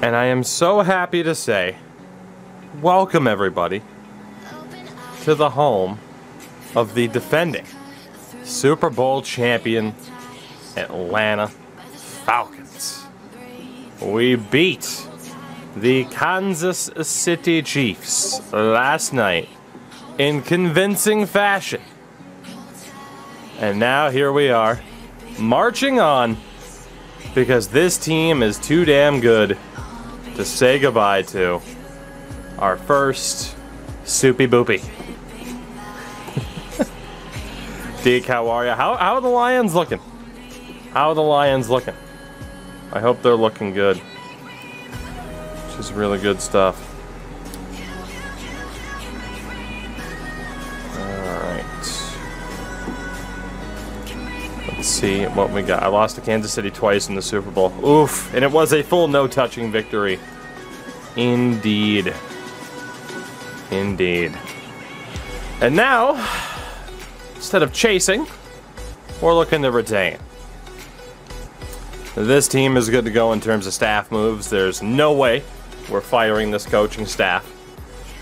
And I am so happy to say, welcome everybody to the home of the defending Super Bowl champion Atlanta Falcons. We beat the Kansas City Chiefs last night in convincing fashion. And now here we are, marching on, because this team is too damn good to say goodbye to our first soupy boopy. Deke, how are you? How are the Lions looking? How are the Lions looking? I hope they're looking good. Which is really good stuff. Let's see what we got. I lost to Kansas City twice in the Super Bowl. Oof. And it was a full no-touching victory. Indeed. Indeed. And now, instead of chasing, we're looking to retain. This team is good to go in terms of staff moves. There's no way we're firing this coaching staff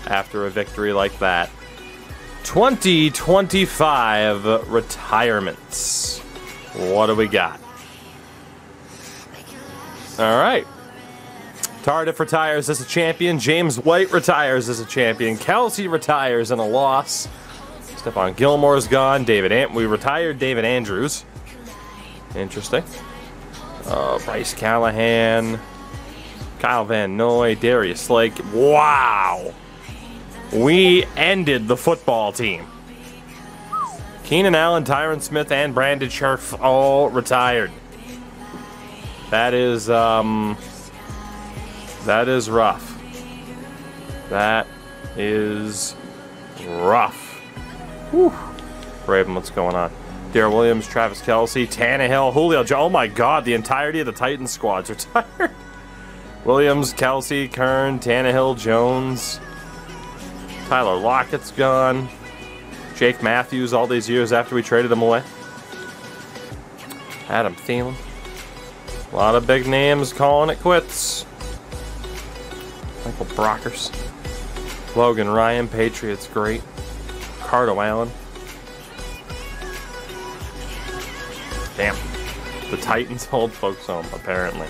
after a victory like that. 2025 retirements. What do we got? All right. Tardif retires as a champion. James White retires as a champion. Kelsey retires in a loss. Stephon Gilmore's gone. We retired David Andrews. Interesting. Bryce Callahan. Kyle Van Noy. Darius Slake. Wow. We ended the football team. Keenan Allen, Tyron Smith, and Brandon Scherf all retired. That is rough. That is rough. Whew. Raven, what's going on? Darrell Williams, Travis Kelce, Tannehill, Julio Jones. Oh my God, the entirety of the Titans squad's retired. Williams, Kelce, Kern, Tannehill, Jones. Tyler Lockett's gone. Jake Matthews all these years after we traded him away. Adam Thielen. A lot of big names calling it quits. Michael Brockers. Logan Ryan, Patriots, great. Cardo Allen. Damn. The Titans hold folks home, apparently.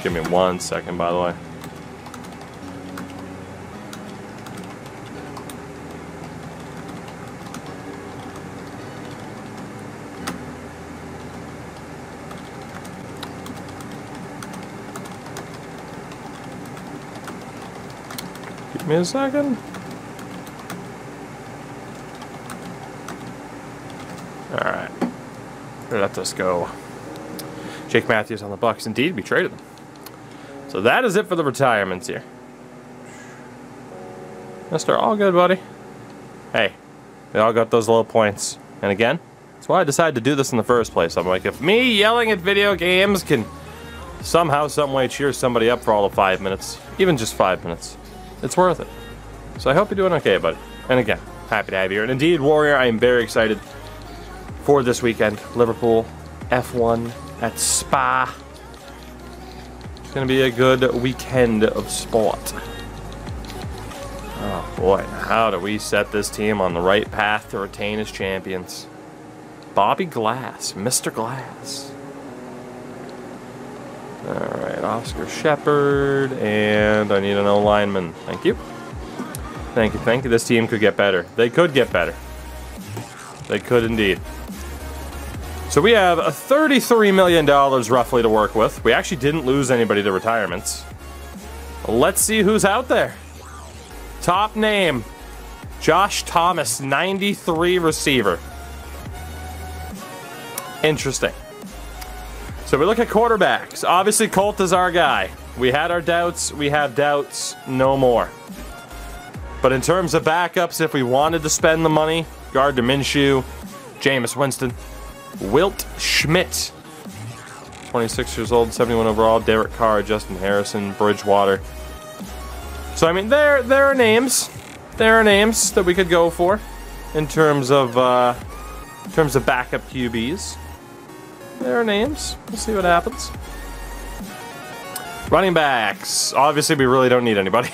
Give me 1 second, by the way. Give me a second. Alright. Let this go. Jake Matthews on the Bucks. Indeed, we traded them. So that is it for the retirements here. Mister, all good, buddy. Hey, they all got those low points. And again, that's why I decided to do this in the first place. I'm like, if me yelling at video games can somehow, some way cheer somebody up for all of 5 minutes, even just 5 minutes, it's worth it. So I hope you're doing okay, buddy. And again, happy to have you here. And indeed, Warrior, I am very excited for this weekend. Liverpool, F1 at Spa. It's going to be a good weekend of sport. Oh boy, how do we set this team on the right path to retain as champions? Bobby Glass, Mr. Glass. Alright, Oscar Shepard, and I need an O-lineman. Thank you. Thank you, thank you. This team could get better. They could get better. They could indeed. So we have $33 million roughly to work with. We actually didn't lose anybody to retirements. Let's see who's out there. Top name, Josh Thomas, 93 receiver. Interesting. So we look at quarterbacks. Obviously, Colt is our guy. We had our doubts. We have doubts no more. But in terms of backups, if we wanted to spend the money, Gardner Minshew, Jameis Winston, Wilt Schmidt, 26 years old, 71 overall, Derek Carr, Justin Harrison, Bridgewater. So, I mean, there are names. There are names that we could go for in terms of backup QBs. There are names. We'll see what happens. Running backs. Obviously, we really don't need anybody.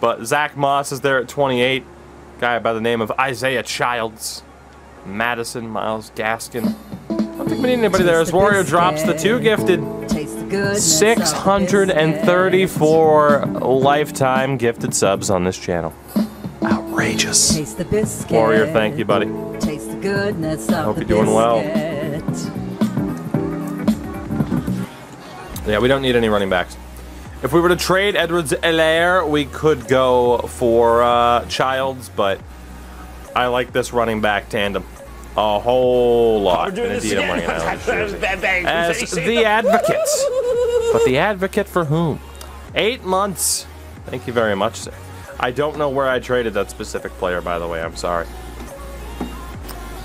But Zach Moss is there at 28. Guy by the name of Isaiah Childs. Madison, Miles Gaskin. I don't think we need anybody there as Warrior drops the 2 gifted. 634 lifetime gifted subs on this channel. Outrageous. Warrior, thank you, buddy. Taste the goodness of hope you're doing well. Yeah, we don't need any running backs. If we were to trade Edwards-Helaire, we could go for Childs, but I like this running back tandem a whole lot. And indeed, I'm wearing an Islanders jersey. As the advocate. But the advocate for whom? 8 months. Thank you very much, sir. I don't know where I traded that specific player, by the way. I'm sorry.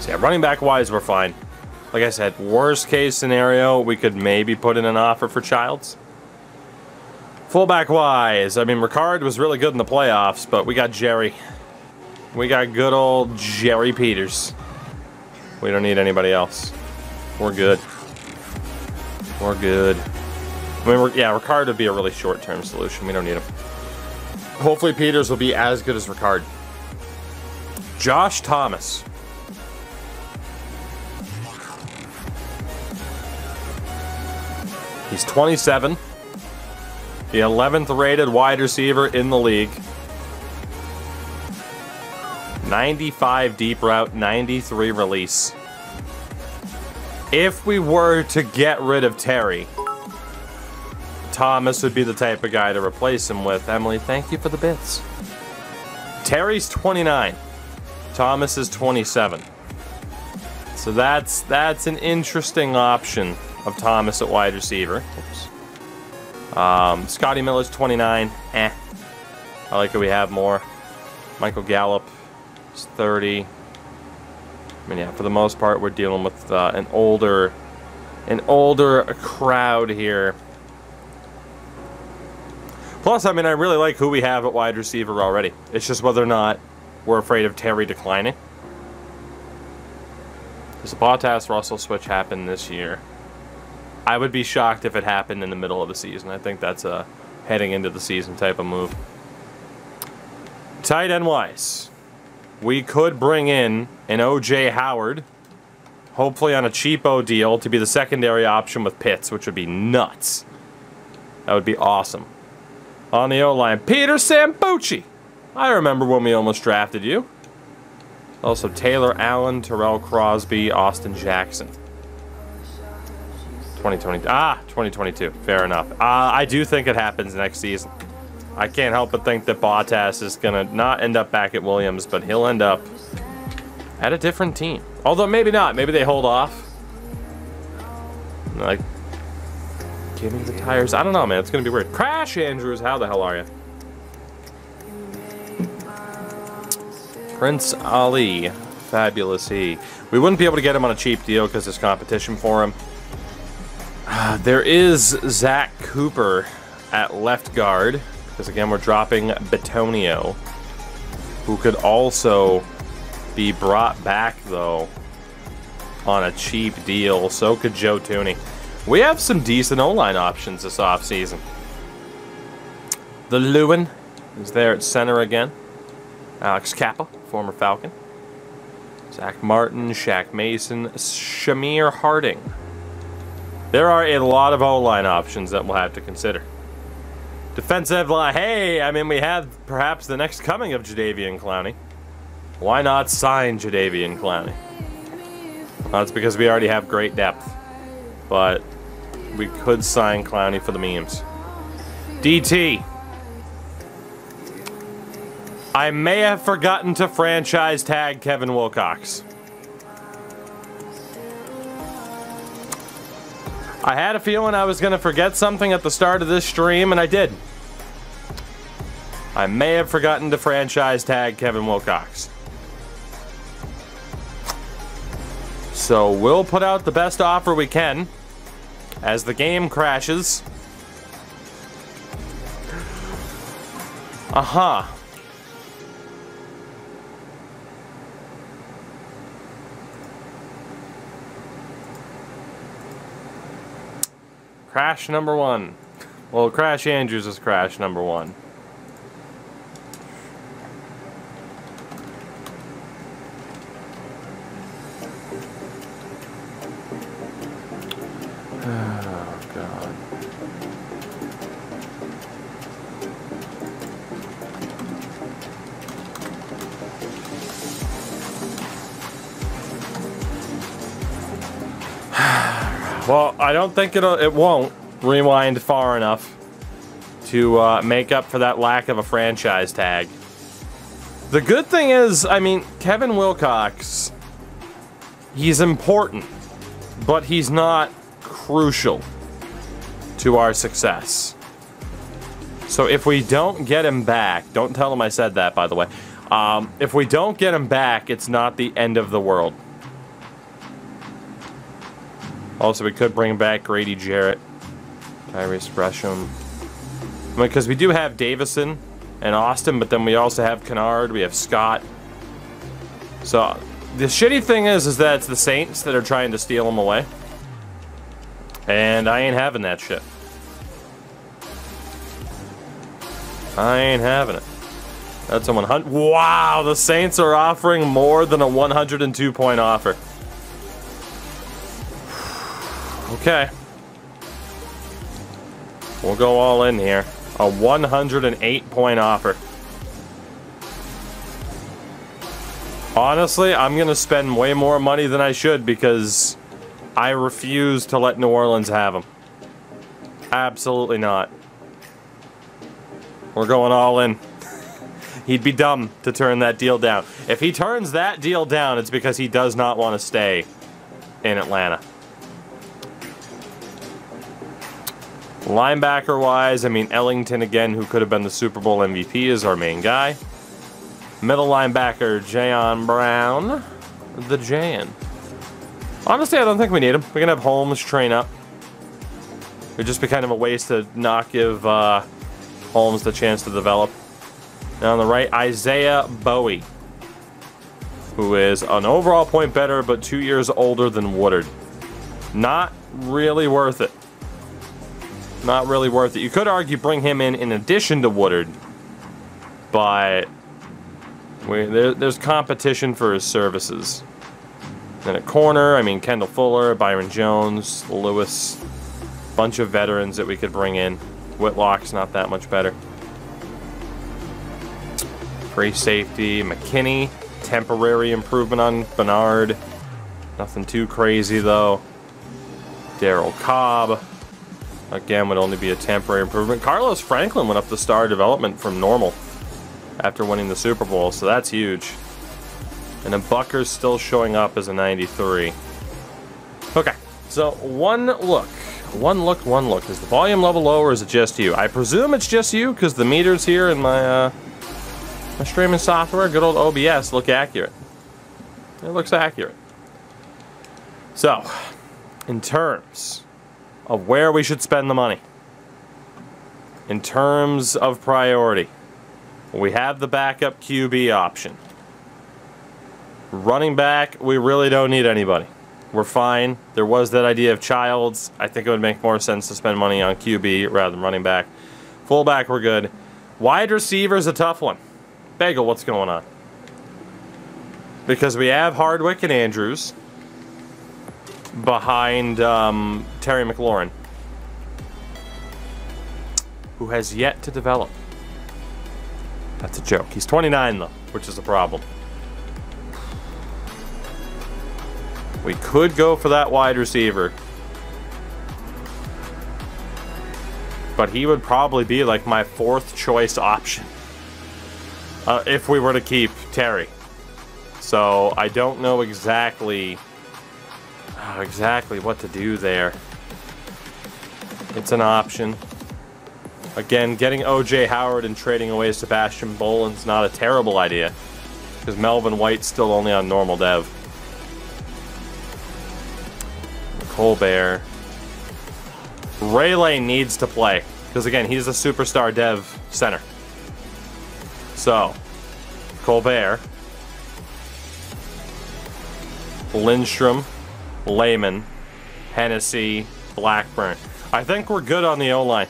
So yeah, running back-wise, we're fine. Like I said, worst case scenario, we could maybe put in an offer for Childs. Fullback-wise, I mean, Ricard was really good in the playoffs, but we got Jerry. We got good old Jerry Peters. We don't need anybody else. We're good. We're good. I mean, yeah, Ricard would be a really short-term solution. We don't need him. Hopefully Peters will be as good as Ricard. Josh Thomas. He's 27. The 11th rated wide receiver in the league. 95 deep route, 93 release. If we were to get rid of Terry, Thomas would be the type of guy to replace him with. Emily, thank you for the bits. Terry's 29. Thomas is 27. So that's an interesting option of Thomas at wide receiver. Oops. Scotty Miller's 29. I like it. We have more. Michael Gallup is 30. I mean, yeah, for the most part, we're dealing with an older crowd here. Plus, I mean, I really like who we have at wide receiver already. It's just whether or not we're afraid of Terry declining. Does the Bottas-Russell switch happen this year? I would be shocked if it happened in the middle of the season. I think that's a heading into the season type of move. Tight end wise, we could bring in an O.J. Howard, hopefully on a cheapo deal, to be the secondary option with Pitts, which would be nuts. That would be awesome. On the O-line, Peter Sambuchi. I remember when we almost drafted you. Also, Taylor Allen, Terrell Crosby, Austin Jackson. 2022. Fair enough. I do think it happens next season. I can't help but think that Bottas is going to not end up back at Williams, but he'll end up at a different team. Although maybe not. Maybe they hold off. Like, give me the tires. I don't know, man. It's going to be weird. Crash Andrews, how the hell are you? Prince Ali. Fabulous he. We wouldn't be able to get him on a cheap deal because there's competition for him. There is Zach Cooper at left guard, because again we're dropping Betonio, who could also be brought back though on a cheap deal. So could Joe Tooney. We have some decent O-line options this offseason. The Lewin is there at center again. Alex Kappa, former Falcon. Zach Martin, Shaq Mason, Shamir Harding. There are a lot of O-line options that we'll have to consider. Defensive line. Hey, I mean, we have perhaps the next coming of Jadeveon Clowney. Why not sign Jadeveon Clowney? Well, that's because we already have great depth. But we could sign Clowney for the memes. DT. I may have forgotten to franchise tag Kevin Wilcox. I had a feeling I was going to forget something at the start of this stream, and I did. I may have forgotten to franchise tag Kevin Wilcox. So we'll put out the best offer we can as the game crashes. Crash number 1. Well, Crash Andrews is Crash number 1. Oh, God. Well, I don't think it won't rewind far enough to make up for that lack of a franchise tag. The good thing is, I mean, Kevin Wilcox, he's important, but he's not crucial to our success. So if we don't get him back, don't tell him I said that, by the way. If we don't get him back, it's not the end of the world. Also, we could bring back Grady Jarrett, Tyrese Gresham. I mean, because we do have Davison and Austin, but then we also have Kennard, we have Scott. So, the shitty thing is that it's the Saints that are trying to steal him away. And I ain't having that shit. I ain't having it. That's a 100. Wow, the Saints are offering more than a 102-point offer. Okay. We'll go all in here. A 108-point offer. Honestly, I'm going to spend way more money than I should because I refuse to let New Orleans have him. Absolutely not. We're going all in. He'd be dumb to turn that deal down. If he turns that deal down, it's because he does not want to stay in Atlanta. Linebacker-wise, I mean, Ellington again, who could have been the Super Bowl MVP, is our main guy. Middle linebacker, Jayon Brown. The Jayon. Honestly, I don't think we need him. We can have Holmes train up. It would just be kind of a waste to not give Holmes the chance to develop. Now on the right, Isaiah Bowie, who is an overall point better, but 2 years older than Woodard. Not really worth it. Not really worth it. You could argue bring him in addition to Woodard, but there's competition for his services. Then at corner, I mean, Kendall Fuller, Byron Jones, Lewis, bunch of veterans that we could bring in. Whitlock's not that much better. Free safety, McKinney, temporary improvement on Bernard. Nothing too crazy though. Darryl Cobb. Again, would only be a temporary improvement. Carlos Franklin went up the star development from normal after winning the Super Bowl, so that's huge. And then Bucker's still showing up as a 93. Okay, so one look. Is the volume level low or is it just you? I presume it's just you because the meters here in my, my streaming software, good old OBS, look accurate. It looks accurate. So, in terms of where we should spend the money, in terms of priority, we have the backup QB option. Running back, we really don't need anybody. We're fine. There was that idea of Childs. I think it would make more sense to spend money on QB rather than running back. Fullback, we're good. Wide receiver is a tough one. Bagel, what's going on? Because we have Hardwick and Andrews behind Terry McLaurin, who has yet to develop. That's a joke. He's 29 though, which is a problem. We could go for that wide receiver, but he would probably be like my 4th choice option if we were to keep Terry. So I don't know exactly what to do there. It's an option. Again, getting OJ Howard and trading away Sebastian Boland's not a terrible idea, because Melvin White's still only on normal dev. Colbert. Rayleigh needs to play, because again, he's a superstar dev center. So, Colbert, Lindstrom, Lehman, Hennessy, Blackburn. I think we're good on the O-line.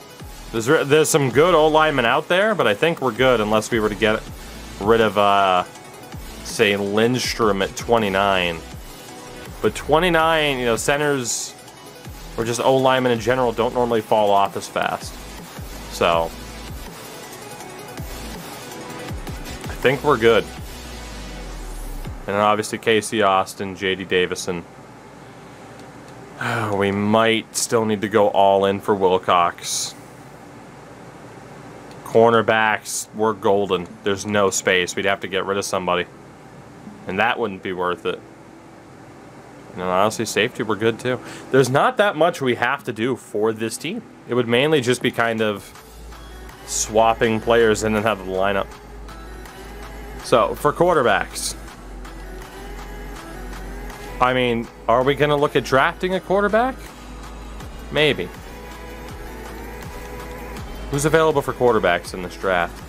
There's some good O-linemen out there, but I think we're good unless we were to get rid of, say, Lindstrom at 29. But 29, you know, centers or just O-linemen in general don't normally fall off as fast. So, I think we're good. And then obviously Casey Austin, J.D. Davison. We might still need to go all in for Wilcox. Cornerbacks, we're golden. There's no space. We'd have to get rid of somebody. And that wouldn't be worth it. And honestly, safety, we're good too. There's not that much we have to do for this team. It would mainly just be kind of swapping players in and out of the lineup. So, for quarterbacks. I mean, are we going to look at drafting a quarterback? Maybe. Who's available for quarterbacks in this draft?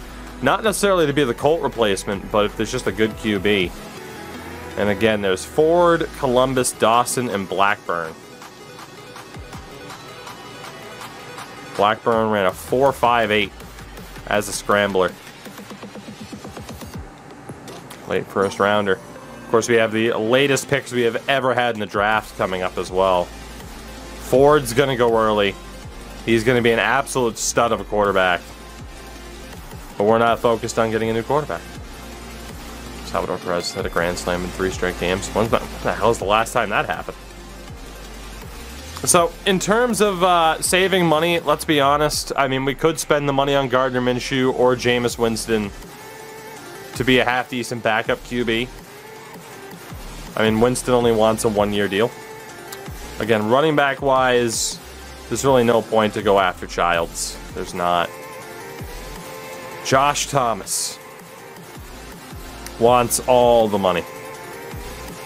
Not necessarily to be the Colt replacement, but if there's just a good QB. And again, there's Ford, Columbus, Dawson, and Blackburn. Blackburn ran a 4.58 as a scrambler. Late first rounder. Of course, we have the latest picks we have ever had in the draft coming up as well. Ford's going to go early. He's going to be an absolute stud of a quarterback. But we're not focused on getting a new quarterback. Salvador Perez had a grand slam in 3 straight games. When the hell is the last time that happened? So, in terms of saving money, let's be honest. I mean, we could spend the money on Gardner Minshew or Jameis Winston to be a half-decent backup QB. I mean, Winston only wants a 1-year deal. Again, running back-wise, there's really no point to go after Childs. There's not. Josh Thomas wants all the money.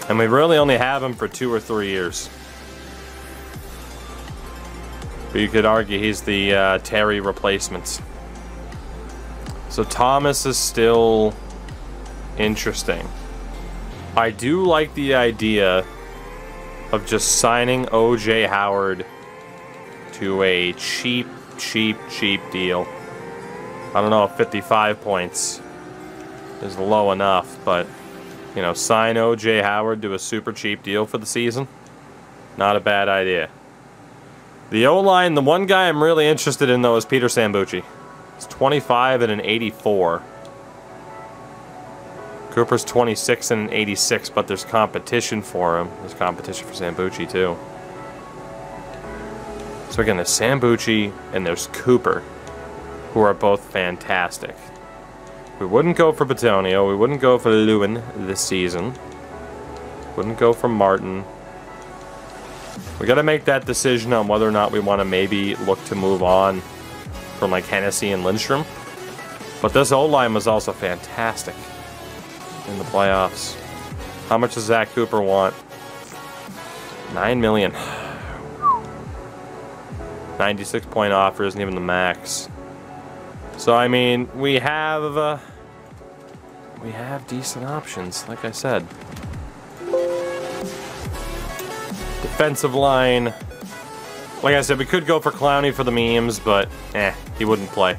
And we really only have him for 2 or 3 years. But you could argue he's the Terry replacement. So Thomas is still interesting. I do like the idea of just signing O.J. Howard to a cheap deal. I don't know if 55 points is low enough, but, you know, sign O.J. Howard to a super cheap deal for the season. Not a bad idea. The O-line, the one guy I'm really interested in, though, is Peter Sambuchi. He's 25 and an 84. Cooper's 26 and an 86, but there's competition for him. There's competition for Sambuchi, too. So again, there's Sambuchi and there's Cooper, who are both fantastic. We wouldn't go for Batonio. We wouldn't go for Lewin this season. Wouldn't go for Martin. We got to make that decision on whether or not we want to maybe look to move on from like Hennessy and Lindstrom. But this O-line was also fantastic in the playoffs. How much does Zach Cooper want? $9 million. 96-point offer isn't even the max. So I mean, we have decent options, like I said. Defensive line. Like I said, we could go for Clowney for the memes, but he wouldn't play.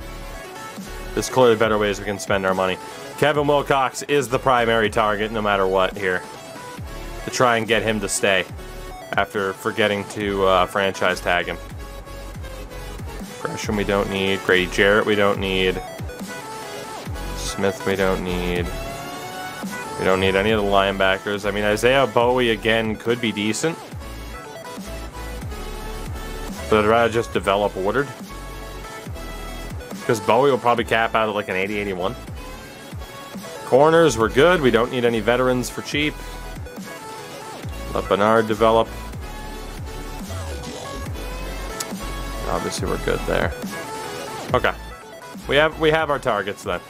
There's clearly better ways we can spend our money. Kevin Wilcox is the primary target no matter what here. To try and get him to stay after forgetting to franchise tag him. Gresham we don't need. Grady Jarrett we don't need. Smith we don't need. We don't need any of the linebackers. I mean, Isaiah Bowie again could be decent. But I'd rather just develop Woodard. Because Bowie will probably cap out at like an 80-81. Corners, we're good. We don't need any veterans for cheap. Let Bernard develop. Obviously, we're good there. Okay. We have our targets then.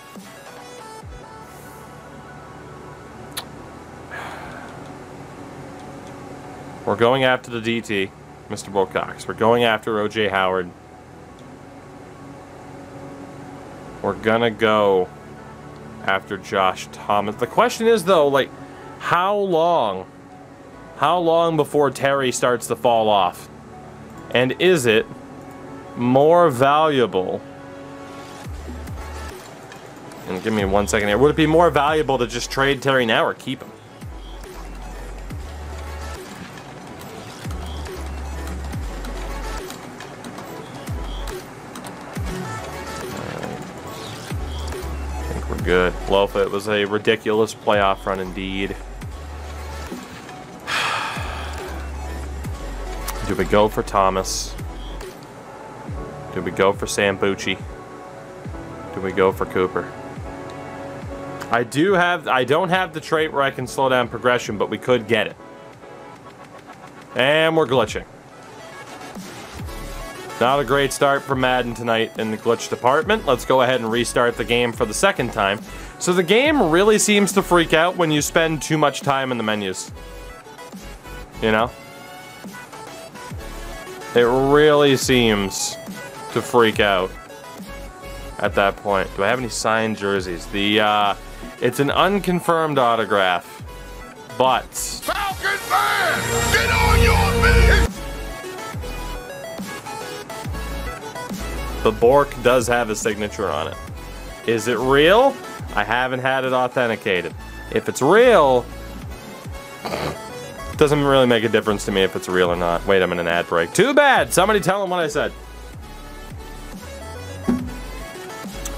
We're going after the DT, Mr. Wilcox. We're going after O.J. Howard. We're gonna go after Josh Thomas. The question is, though, like, how long before Terry starts to fall off? And is it more valuable? And give me 1 second here. Would it be more valuable to just trade Terry now or keep him? I think we're good. Lofa, it was a ridiculous playoff run indeed. Do we go for Thomas? Do we go for Sambuchi? Do we go for Cooper? I don't have the trait where I can slow down progression, but we could get it. And we're glitching. Not a great start for Madden tonight in the glitch department. Let's go ahead and restart the game for the second time. So the game really seems to freak out when you spend too much time in the menus. You know? It really seems to freak out at that point. Do I have any signed jerseys? It's an unconfirmed autograph, but Falcons fan, get on your feet! the Bork does have a signature on it. Is it real? I haven't had it authenticated. If it's real, it doesn't really make a difference to me if it's real or not. Wait, I'm in an ad break. Too bad! Somebody tell them what I said.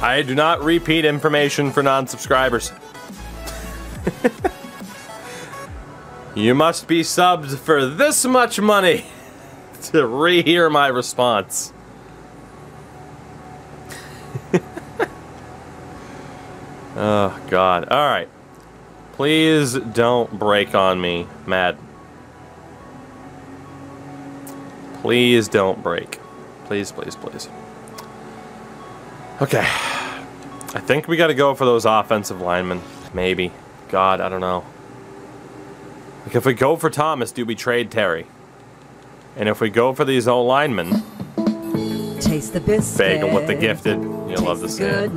I do not repeat information for non-subscribers. You must be subbed for this much money to rehear my response. Oh, God. Alright. Please don't break on me, Madden. Please don't break. Please, please, please. Okay. I think we gotta go for those offensive linemen. Maybe. God, I don't know. Like, if we go for Thomas, do we trade Terry? And if we go for these old linemen, Taste the biscuit. bagel with the gifted, you'll love to see it.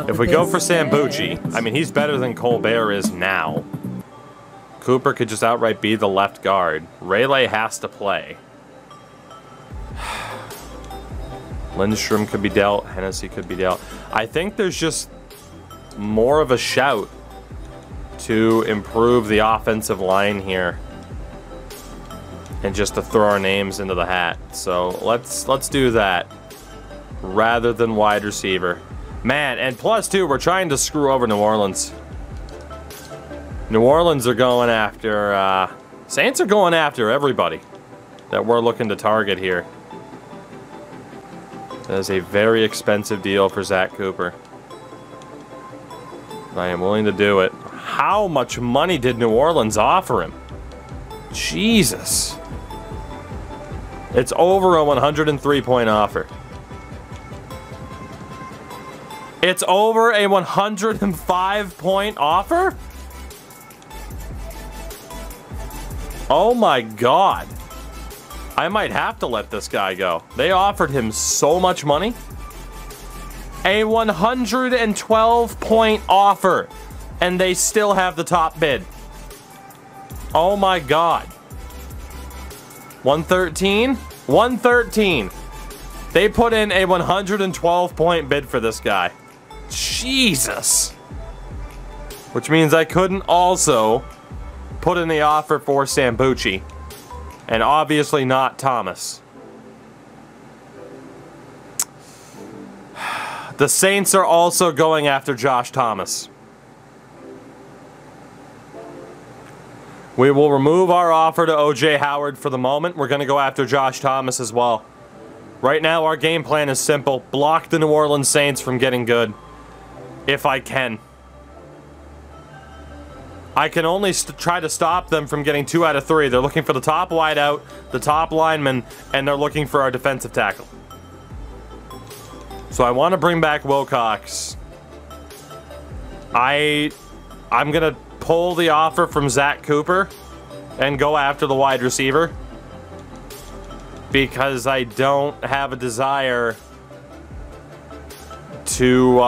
If we go for Sambuchi, I mean, he's better than Colbert is now. Cooper could just outright be the left guard. Rayleigh has to play. Lindstrom could be dealt. Hennessy could be dealt. I think there's just more of a shout to improve the offensive line here. And just to throw our names into the hat. So let's do that. Rather than wide receiver. Man, and plus too, we're trying to screw over New Orleans. New Orleans are going after, Saints are going after everybody that we're looking to target here. That is a very expensive deal for Zach Cooper. I am willing to do it. How much money did New Orleans offer him? Jesus. It's over a 103-point offer. It's over a 105-point offer? Oh my God. I might have to let this guy go. They offered him so much money. A 112-point offer. And they still have the top bid. Oh my God. 113? 113. They put in a 112-point bid for this guy. Jesus. Which means I couldn't also put in the offer for Sambuchi. And obviously not Thomas. The Saints are also going after Josh Thomas. We will remove our offer to O.J. Howard for the moment. We're going to go after Josh Thomas as well. Right now, our game plan is simple. Block the New Orleans Saints from getting good. If I can. I can only try to stop them from getting 2 out of 3. They're looking for the top wideout, the top lineman, and they're looking for our defensive tackle. So I want to bring back Wilcox. I'm going to pull the offer from Zach Cooper and go after the wide receiver. Because I don't have a desire to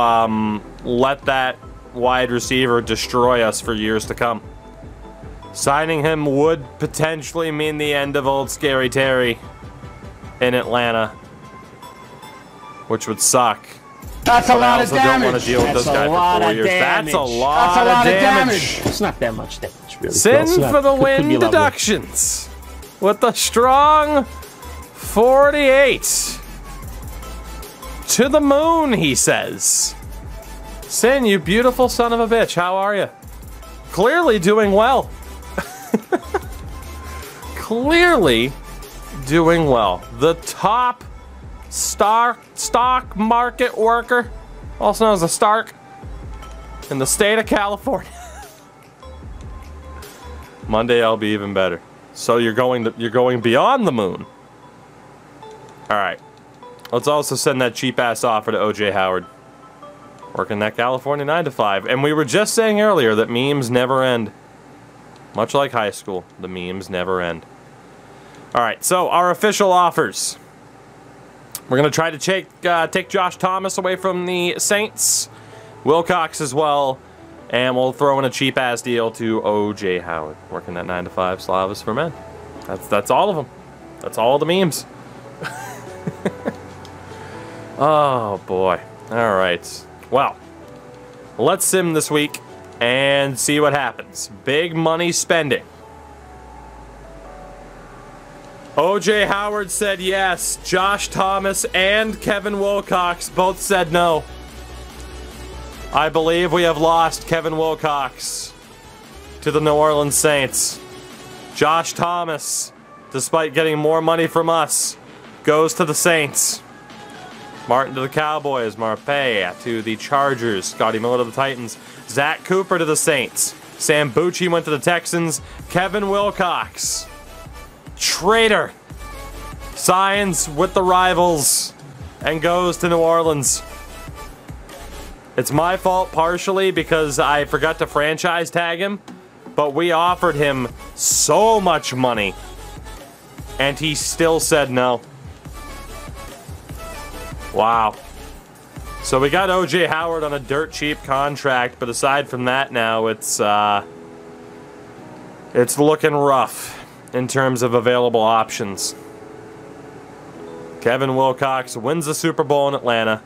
let that wide receiver destroy us for years to come. Signing him would potentially mean the end of old Scary Terry in Atlanta. which would suck. That's a lot of damage. I also don't want to deal with this guy for 4 years. That's a lot of damage. It's not that much damage, really. Sin for the win deductions. With a strong 48. To the moon, he says. Sin, you beautiful son of a bitch. How are you? Clearly doing well. Clearly doing well. The top stock market worker, also known as a Stark, in the state of California. Monday I'll be even better. So you're going beyond the moon. All right. Let's also send that cheap ass offer to OJ Howard. Working that California 9 to 5. And we were just saying earlier that memes never end. Much like high school, the memes never end. All right, so our official offers. We're going to try to take Josh Thomas away from the Saints. Wilcox as well. And we'll throw in a cheap-ass deal to OJ Howard. Working that 9 to 5 Slavas for men. That's all of them. That's all the memes. Oh, boy. All right. Well, let's sim this week and see what happens. Big money spending. OJ Howard said yes. Josh Thomas and Kevin Wilcox both said no. I believe we have lost Kevin Wilcox to the New Orleans Saints. Josh Thomas, despite getting more money from us, goes to the Saints. Martin to the Cowboys. Marpe to the Chargers. Scotty Miller to the Titans. Zach Cooper to the Saints. Sambuchi went to the Texans. Kevin Wilcox, traitor, signs with the rivals and goes to New Orleans. It's my fault partially because I forgot to franchise tag him, but we offered him so much money and he still said no. Wow. So we got OJ Howard on a dirt cheap contract, but aside from that now it's looking rough in terms of available options. Kevin Wilcox wins the Super Bowl in Atlanta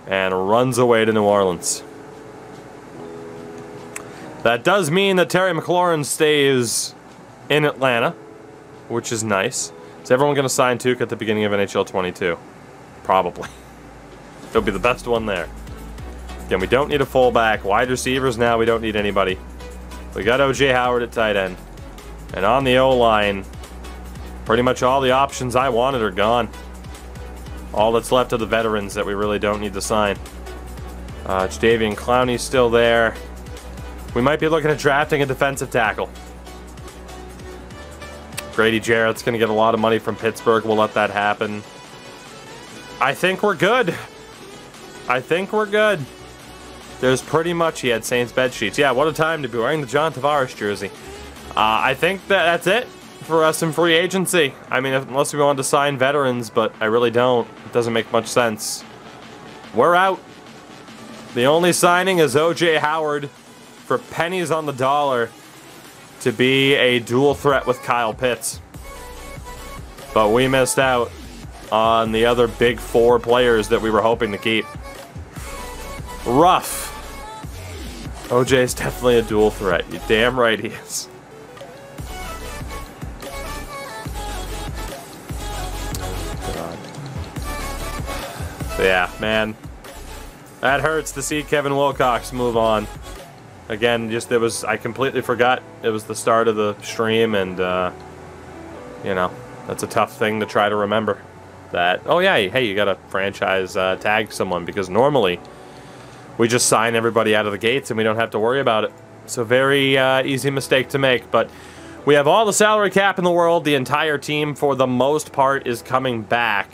and runs away to New Orleans. That does mean that Terry McLaurin stays in Atlanta, which is nice. Is everyone going to sign Tuke at the beginning of NHL 22? Probably. He'll be the best one there. Again, we don't need a fullback. Wide receivers now, we don't need anybody. We got OJ Howard at tight end. And on the O-line, pretty much all the options I wanted are gone. All that's left are the veterans that we really don't need to sign. Jadeveon Clowney's still there. We might be looking at drafting a defensive tackle. Grady Jarrett's going to get a lot of money from Pittsburgh. We'll let that happen. I think we're good. I think we're good. There's pretty much, he had Saints bed sheets. Yeah, what a time to be wearing the John Tavares jersey. I think that's it for us in free agency. I mean, unless we wanted to sign veterans, but I really don't. It doesn't make much sense. We're out. The only signing is OJ Howard for pennies on the dollar to be a dual threat with Kyle Pitts. But we missed out on the other big four players that we were hoping to keep. Rough. OJ's definitely a dual threat. You're damn right he is. Yeah, man. That hurts to see Kevin Wilcox move on. Again, I completely forgot it was the start of the stream, and, you know, that's a tough thing to try to remember. That, oh yeah, hey, you gotta franchise tag someone, because normally we just sign everybody out of the gates and we don't have to worry about it. It's a very easy mistake to make, but we have all the salary cap in the world. The entire team, for the most part, is coming back,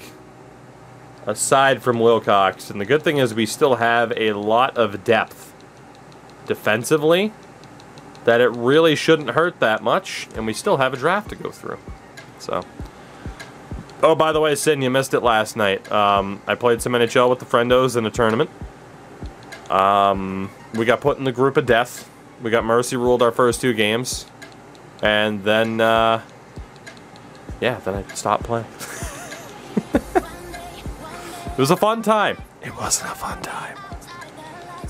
aside from Wilcox. And the good thing is we still have a lot of depth defensively that it really shouldn't hurt that much, and we still have a draft to go through. So, oh, by the way, Sin, you missed it last night. I played some NHL with the friendos in a tournament. We got put in the group of death. We got mercy ruled our first 2 games. And then, yeah, then I stopped playing. was a fun time. It wasn't a fun time.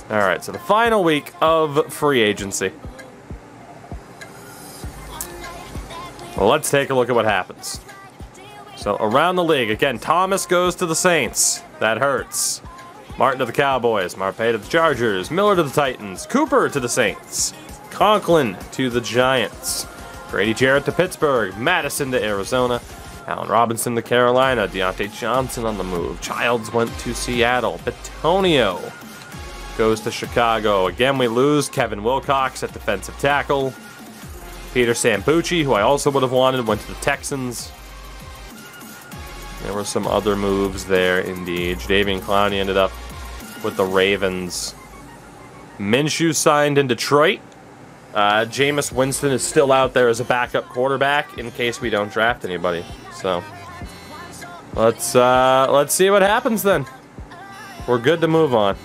All right, so the final week of free agency. Well, let's take a look at what happens. So around the league, again, Thomas goes to the Saints. That hurts. Martin to the Cowboys. Marpe to the Chargers. Miller to the Titans. Cooper to the Saints. Conklin to the Giants. Grady Jarrett to Pittsburgh. Madison to Arizona. Allen Robinson to Carolina. Deontay Johnson on the move. Childs went to Seattle. Bitonio goes to Chicago. Again, we lose Kevin Wilcox at defensive tackle. Peter Sambuchi, who I also would have wanted, went to the Texans. There were some other moves there, indeed. Jadeveon Clowney ended up with the Ravens. Minshew signed in Detroit. Jameis Winston is still out there as a backup quarterback in case we don't draft anybody. So let's see what happens then. We're good to move on.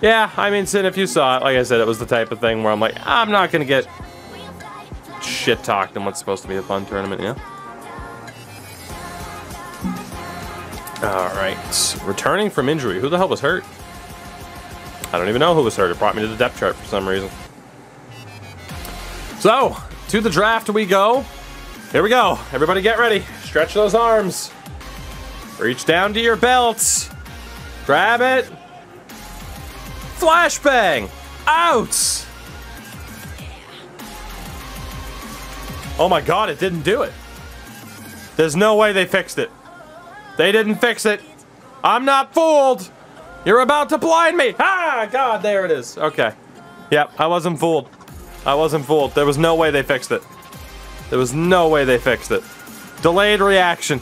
Yeah, I mean, Sin, if you saw it, like I said, it was the type of thing where I'm like, I'm not gonna get shit talked in what's supposed to be a fun tournament, yeah. All right, returning from injury. Who the hell was hurt? I don't even know who was hurt. It brought me to the depth chart for some reason. So, to the draft we go. Here we go. Everybody get ready. Stretch those arms. Reach down to your belts. Grab it. Flashbang. Out. Oh my god, it didn't do it. There's no way they fixed it. They didn't fix it. I'm not fooled. You're about to blind me. Ah, god, there it is. Okay. Yep, I wasn't fooled. I wasn't fooled. There was no way they fixed it. There was no way they fixed it. Delayed reaction.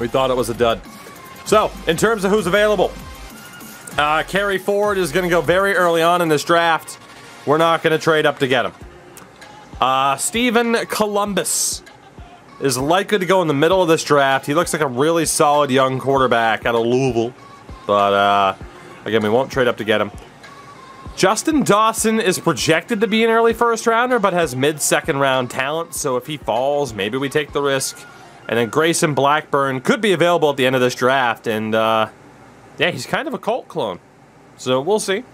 We thought it was a dud. So, in terms of who's available, Kerry Ford is going to go very early on in this draft. We're not going to trade up to get him. Stephen Columbus is likely to go in the middle of this draft. He looks like a really solid young quarterback out of Louisville. But, again, we won't trade up to get him. Justin Dawson is projected to be an early first rounder, but has mid-second round talent. So if he falls, maybe we take the risk. And then Grayson Blackburn could be available at the end of this draft. And, yeah, he's kind of a Colt clone. So we'll see.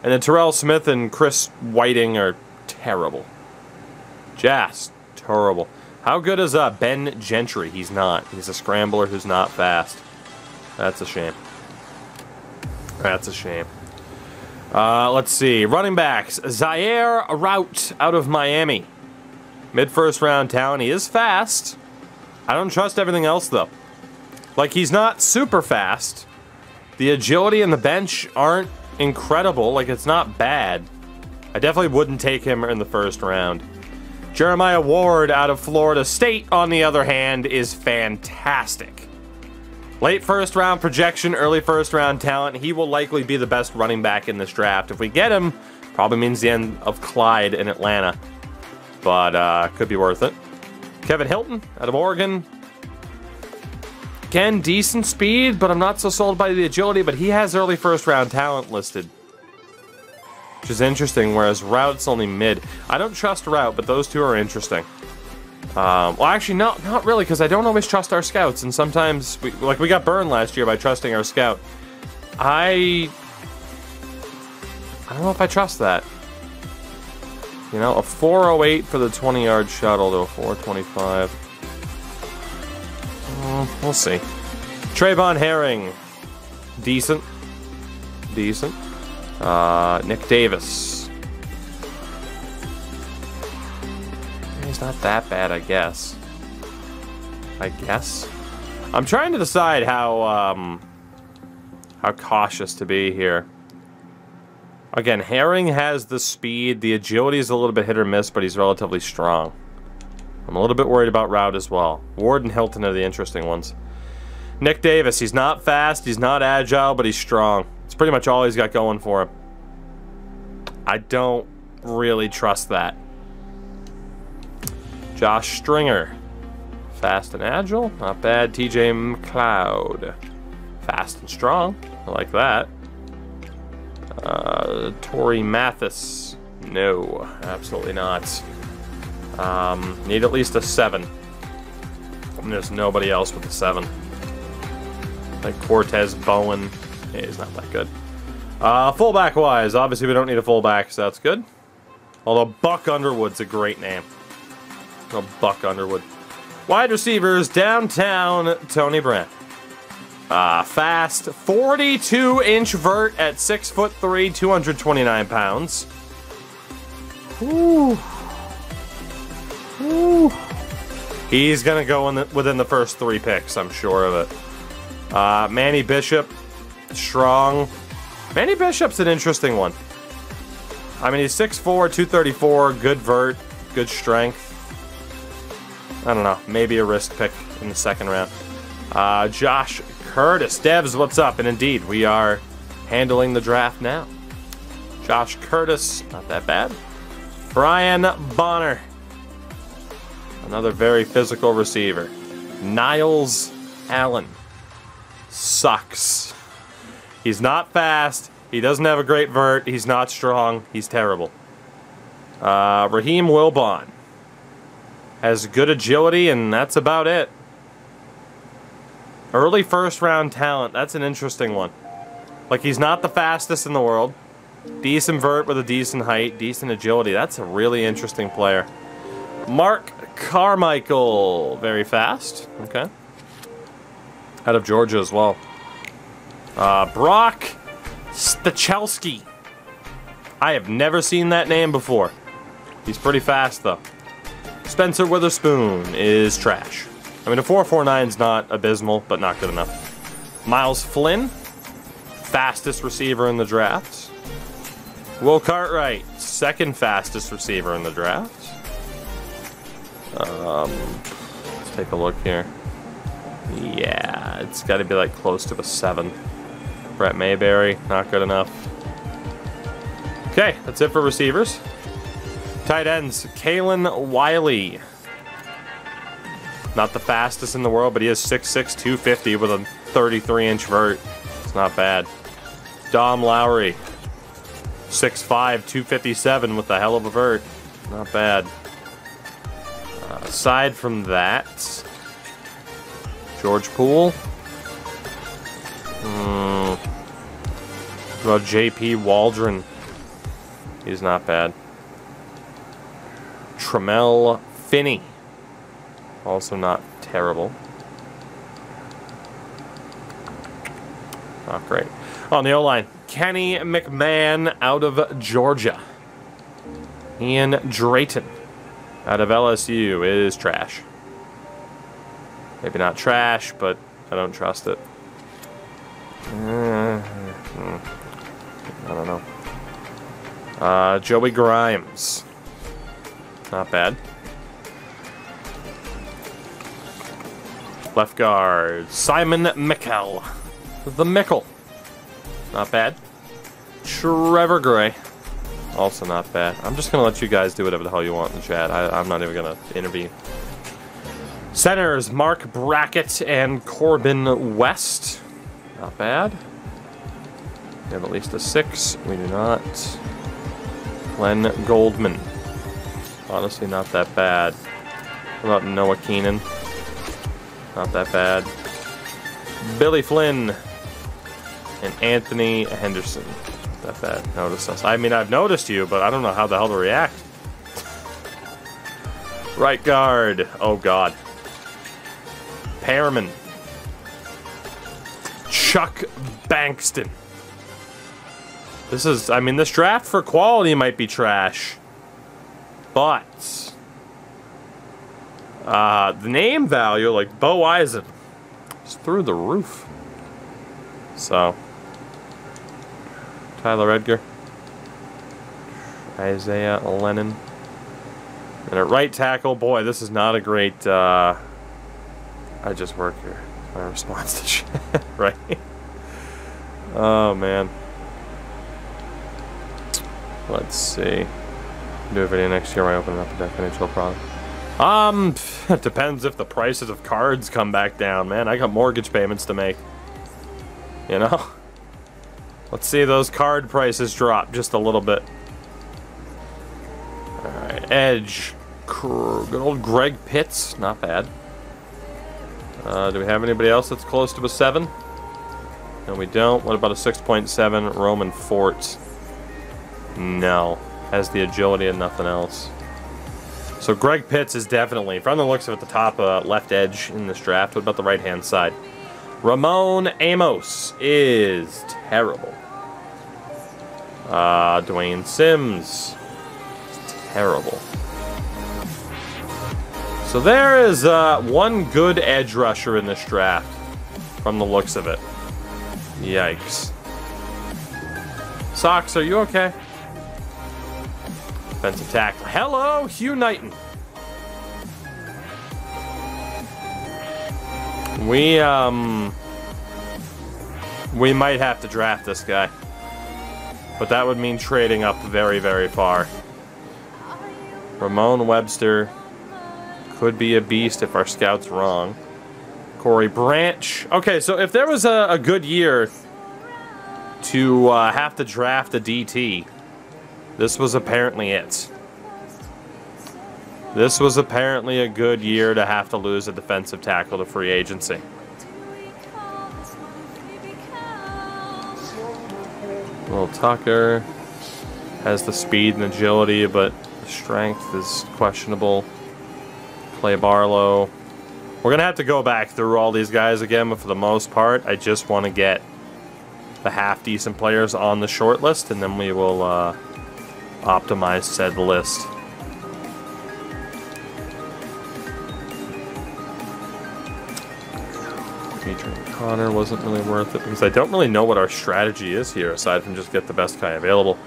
And then Terrell Smith and Chris Whiting are terrible. Just terrible. How good is Ben Gentry? He's not. He's a scrambler who's not fast. That's a shame. That's a shame. Let's see. Running backs. Zaire Rout out of Miami. Mid-first round talent. He is fast. I don't trust everything else, though. Like, he's not super fast. The agility and the bench aren't incredible. Like, it's not bad. I definitely wouldn't take him in the first round. Jeremiah Ward out of Florida State, on the other hand, is fantastic. Late first round projection, early first round talent. He will likely be the best running back in this draft. If we get him, probably means the end of Clyde in Atlanta. But could be worth it. Kevin Hilton out of Oregon. Again, decent speed, but I'm not so sold by the agility. But he has early first round talent listed, which is interesting, whereas Rout's only mid. I don't trust Rout, but those two are interesting. Well, actually, not really, because I don't always trust our scouts, and sometimes, we got burned last year by trusting our scout. I don't know if I trust that. You know, a 408 for the 20-yard shuttle to a 425. We'll see. Trayvon Herring, decent. Decent. Nick Davis. He's not that bad, I guess. I'm trying to decide how cautious to be here. Again, Herring has the speed. The agility is a little bit hit or miss, but he's relatively strong. I'm a little bit worried about Rout as well. Ward and Hilton are the interesting ones. Nick Davis, he's not fast, he's not agile, but he's strong. It's pretty much all he's got going for him. I don't really trust that. Josh Stringer, fast and agile, not bad. TJ McLeod, fast and strong, I like that. Torrey Mathis, no, absolutely not. Need at least a 7. And there's nobody else with a 7. Like Cortez Bowen. Yeah, he's not that good. Fullback-wise, obviously we don't need a fullback, so that's good. Although Buck Underwood's a great name. Oh, Buck Underwood. Wide receivers, downtown, Tony Brand. Fast, 42-inch vert at 6'3", 229 pounds. Ooh. Ooh. He's gonna go within the first 3 picks, I'm sure of it. Manny Bishop, strong. Manny Bishop's an interesting one. I mean, he's 6'4", 234, good vert, good strength. I don't know, maybe a risk pick in the 2nd round. Josh Curtis. Devs, what's up? And indeed, we are handling the draft now. Josh Curtis, not that bad. Brian Bonner. Another very physical receiver. Niles Allen. Sucks. He's not fast. He doesn't have a great vert. He's not strong. He's terrible. Raheem Wilbon. Has good agility, and that's about it. Early 1st round talent. That's an interesting one. Like, he's not the fastest in the world. Decent vert with a decent height. Decent agility. That's a really interesting player. Mark Carmichael. Very fast. Okay. Out of Georgia as well. Brock Stachelski. I have never seen that name before. He's pretty fast, though. Spencer Witherspoon is trash. I mean, a 4.49 is not abysmal, but not good enough. Miles Flynn, fastest receiver in the draft. Will Cartwright, 2nd fastest receiver in the draft. Let's take a look here. Yeah, it's got to be like close to a 7. Brett Mayberry, not good enough. Okay, that's it for receivers. Tight ends, Kalen Wiley. Not the fastest in the world, but he is 6'6", 250 with a 33-inch vert. It's not bad. Dom Lowry, 6'5", 257 with a hell of a vert. Not bad. Aside from that, George Poole. What about J.P. Waldron? He's not bad. Tramel Finney. Also not terrible. Not great. On the O-line, Kenny McMahon out of Georgia. Ian Drayton out of LSU is trash. Maybe not trash, but I don't trust it. I don't know. Joey Grimes. Not bad. Left guard, Simon Mickle. The Mickle. Not bad. Trevor Gray. Also not bad. I'm just going to let you guys do whatever the hell you want in the chat. I'm not even going to intervene. Centers, Mark Brackett and Corbin West. Not bad. We have at least a 6. We do not. Glenn Goldman. Honestly, not that bad. What about Noah Keenan? Not that bad. Billy Flynn and Anthony Henderson. Not that bad. Notice us. I mean, I've noticed you, but I don't know how the hell to react. Right guard. Oh, God. Pearman. Chuck Bankston. This is, I mean, this draft for quality might be trash. But the name value, like Bo Eisen, is through the roof. So, Tyler Edgar, Isaiah Lennon, and at right tackle, boy, this is not a great. I just work here. My response to shit, right? Oh man. Let's see. Do a video next year where I open up a Deck NHL product. It depends if the prices of cards come back down, man. I got mortgage payments to make. You know? Let's see those card prices drop just a little bit. Alright, Edge. Good old Greg Pitts. Not bad. Do we have anybody else that's close to a 7? No, we don't. What about a 6.7 Roman fort? No. Has the agility and nothing else. So Greg Pitts is definitely, from the looks of it, the top left edge in this draft. What about the right-hand side? Ramon Amos is terrible. Dwayne Sims. Terrible. So there is one good edge rusher in this draft, from the looks of it. Yikes. Sox, are you okay? Defensive tackle. Hello, Hugh Knighton. We might have to draft this guy. But that would mean trading up very, very far. Ramon Webster could be a beast if our scout's wrong. Corey Branch. Okay, so if there was a good year to have to draft a DT, this was apparently it. This was apparently a good year to have to lose a defensive tackle to free agency. Will Tucker has the speed and agility, but the strength is questionable. Clay Barlow. We're going to have to go back through all these guys again, but for the most part, I just want to get the half-decent players on the short list, and then we will optimize said list. Adrian Connor wasn't really worth it, because I don't really know what our strategy is here, aside from just get the best guy available.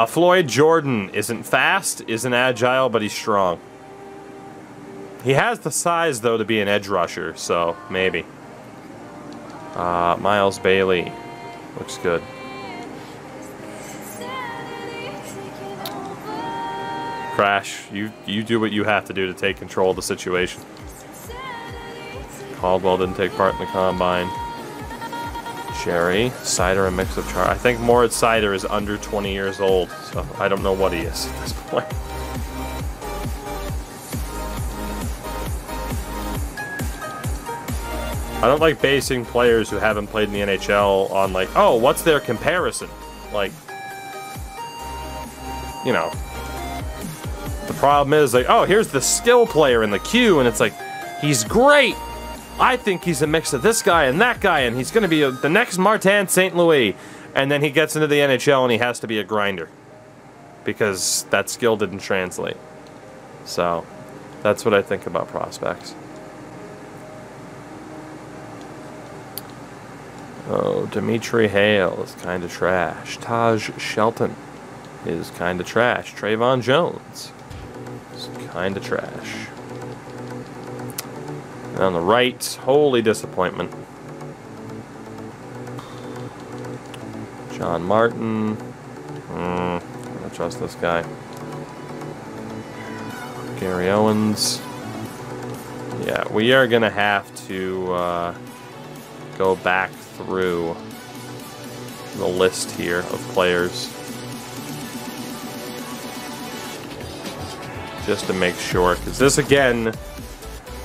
Floyd Jordan isn't fast, isn't agile, but he's strong. He has the size, though, to be an edge rusher, so maybe. Miles Bailey. Looks good. Crash, you do what you have to do to take control of the situation. Caldwell didn't take part in the combine. Jerry, Sider, a mix of I think Moritz Sider is under 20 years old, so I don't know what he is at this point. I don't like basing players who haven't played in the NHL on, like, oh, what's their comparison? Like, you know, the problem is, like, oh, here's the skill player in the queue, and it's like, he's great. I think he's a mix of this guy and that guy, and he's going to be the next Martin St. Louis. And then he gets into the NHL, and he has to be a grinder because that skill didn't translate. So that's what I think about prospects. Oh, Dimitri Hale is kind of trash. Taj Shelton is kind of trash. Trayvon Jones is kind of trash. And on the right, holy disappointment. John Martin. I don't trust this guy. Gary Owens. Yeah, we are going to have to go back through the list here of players just to make sure, because this again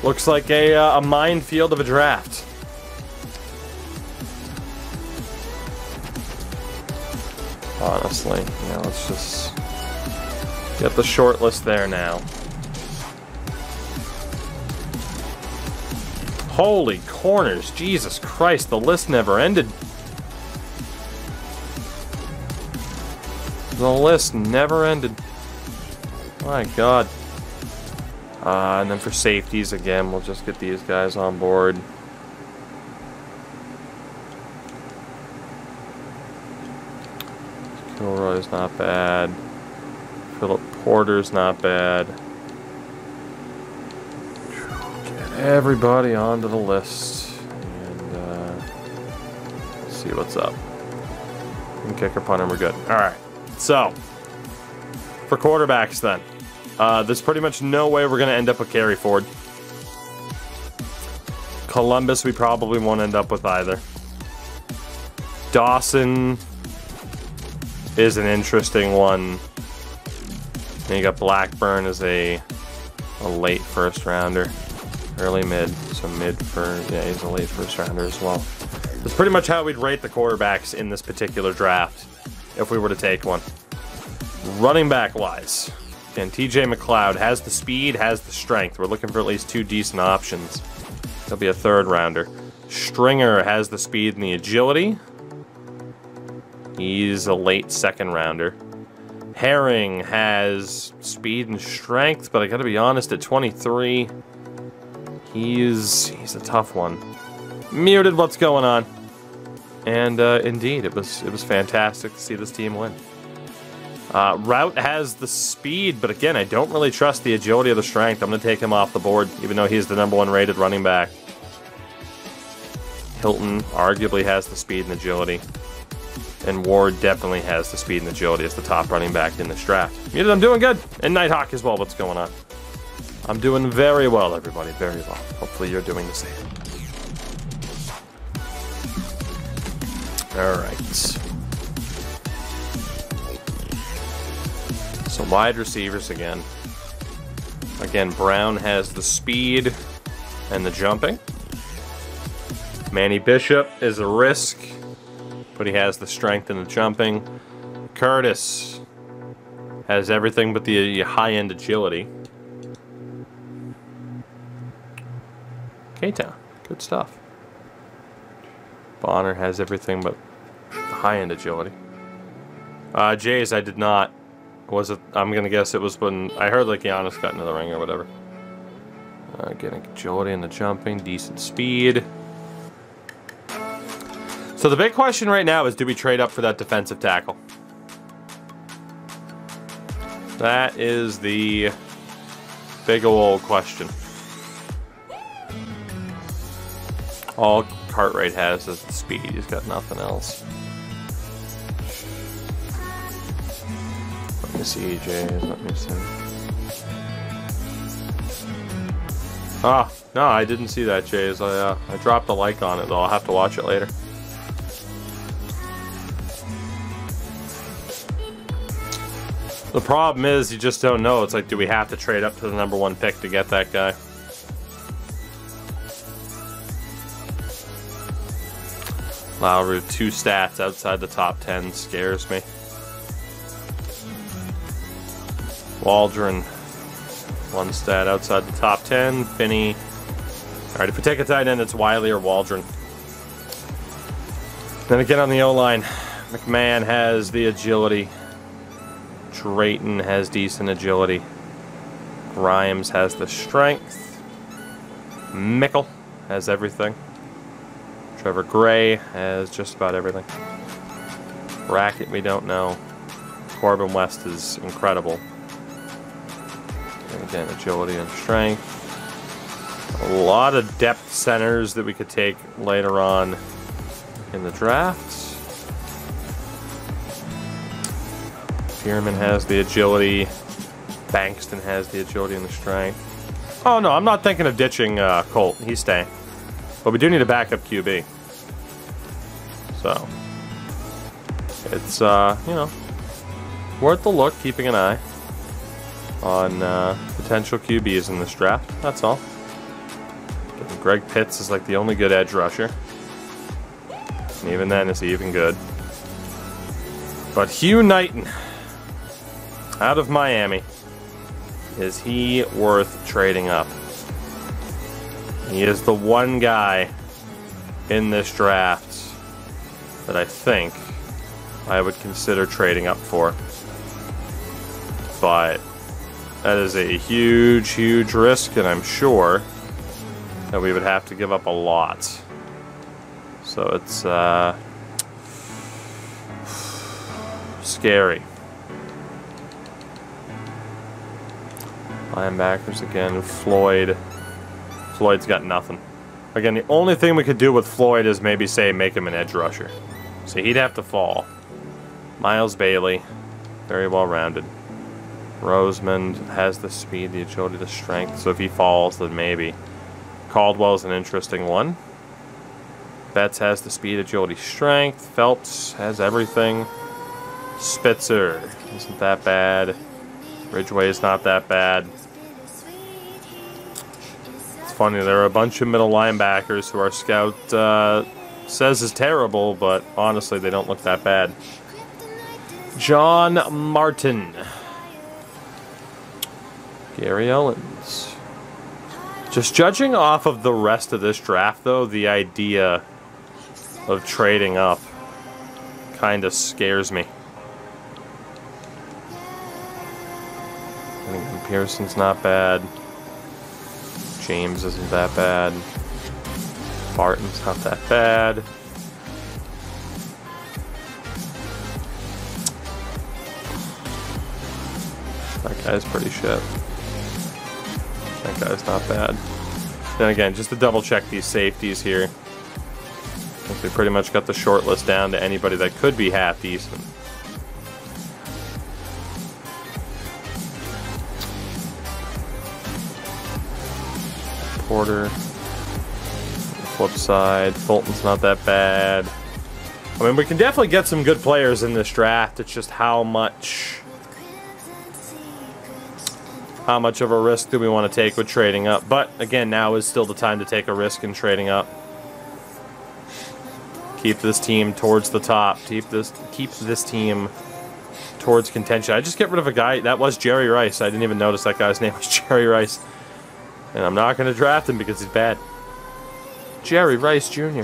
looks like a minefield of a draft. Honestly, yeah, let's just get the short list there now. Holy corners, Jesus Christ, the list never ended. The list never ended. My God. And then for safeties, again, we'll just get these guys on board. Kilroy's not bad. Philip Porter's not bad. Get everybody onto the list. And see what's up. And kicker, punter, we're good. Alright. So, for quarterbacks then. There's pretty much no way we're going to end up with Kerry Ford. Columbus, we probably won't end up with either. Dawson is an interesting one. And you got Blackburn as a late first rounder. Early mid, so mid for, yeah, he's a late first rounder as well. That's pretty much how we'd rate the quarterbacks in this particular draft, if we were to take one. Running back wise, again, TJ McLeod has the speed, has the strength. We're looking for at least 2 decent options. He'll be a 3rd rounder. Stringer has the speed and the agility. He's a late 2nd rounder. Herring has speed and strength, but I gotta be honest, at 23, he's a tough one. Muted, what's going on? And indeed, it was fantastic to see this team win. Route has the speed, but again, I don't really trust the agility or the strength. I'm going to take him off the board, even though he's the #1 rated running back. Hilton arguably has the speed and agility. And Ward definitely has the speed and agility as the top running back in this draft. Muted, I'm doing good. And Nighthawk as well, what's going on? I'm doing very well, everybody, very well. Hopefully you're doing the same. Alright. So wide receivers again. Again, Brown has the speed and the jumping. Manny Bishop is a risk, but he has the strength and the jumping. Curtis has everything but the high-end agility. K-Town, good stuff. Bonner has everything but the high-end agility. Jays, I did not. Was it? I'm gonna guess it was when I heard like Giannis got into the ring or whatever. Getting agility and the jumping, decent speed. So the big question right now is, do we trade up for that defensive tackle? That is the big old question. All Cartwright has is the speed. He's got nothing else. Let me see, Jay. Let me see. Ah, no, I didn't see that, Jays. I dropped a like on it, though. I'll have to watch it later. The problem is, you just don't know. It's like, do we have to trade up to the #1 pick to get that guy? Lowry, 2 stats outside the top 10 scares me. Waldron, 1 stat outside the top 10. Finney. Alright, if we take a tight end, it's Wiley or Waldron. Then again on the O-line, McMahon has the agility. Drayton has decent agility. Grimes has the strength. Mickle has everything. Trevor Gray has just about everything. Brackett, we don't know. Corbin West is incredible. And again, agility and strength. A lot of depth centers that we could take later on in the draft. Pierman has the agility. Bankston has the agility and the strength. Oh no, I'm not thinking of ditching Colt. He's staying. But we do need a backup QB. So, it's, you know, worth the look, keeping an eye on potential QBs in this draft. That's all. Greg Pitts is like the only good edge rusher. And even then, is he even good? But Hugh Knighton, out of Miami, is he worth trading up? He is the one guy in this draft that I think I would consider trading up for. But that is a huge, huge risk, and I'm sure that we would have to give up a lot. So it's scary. Linebackers again, Floyd. Floyd's got nothing. Again, the only thing we could do with Floyd is maybe say make him an edge rusher. So he'd have to fall. Miles Bailey, very well rounded. Rosemond has the speed, the agility, the strength. So if he falls, then maybe. Caldwell's an interesting one. Betts has the speed, agility, strength. Phelps has everything. Spitzer isn't that bad. Ridgeway is not that bad. funny. There are a bunch of middle linebackers who our scout says is terrible, but honestly, they don't look that bad. John Martin. Gary Owens. Just judging off of the rest of this draft, though, the idea of trading up kind of scares me. I think Pearson's not bad. James isn't that bad. Barton's not that bad. That guy's pretty shit. That guy's not bad. Then again, just to double check these safeties here. I think we pretty much got the short list down to anybody that could be half decent. Porter. Flip side, Fulton's not that bad. I mean, we can definitely get some good players in this draft. It's just how much of a risk do we want to take with trading up? But again, now is still the time to take a risk in trading up. Keep this team towards the top. Keep this team towards contention. I just get rid of a guy. That was Jerry Rice. I didn't even notice that guy's name was Jerry Rice. And I'm not going to draft him because he's bad. Jerry Rice Jr.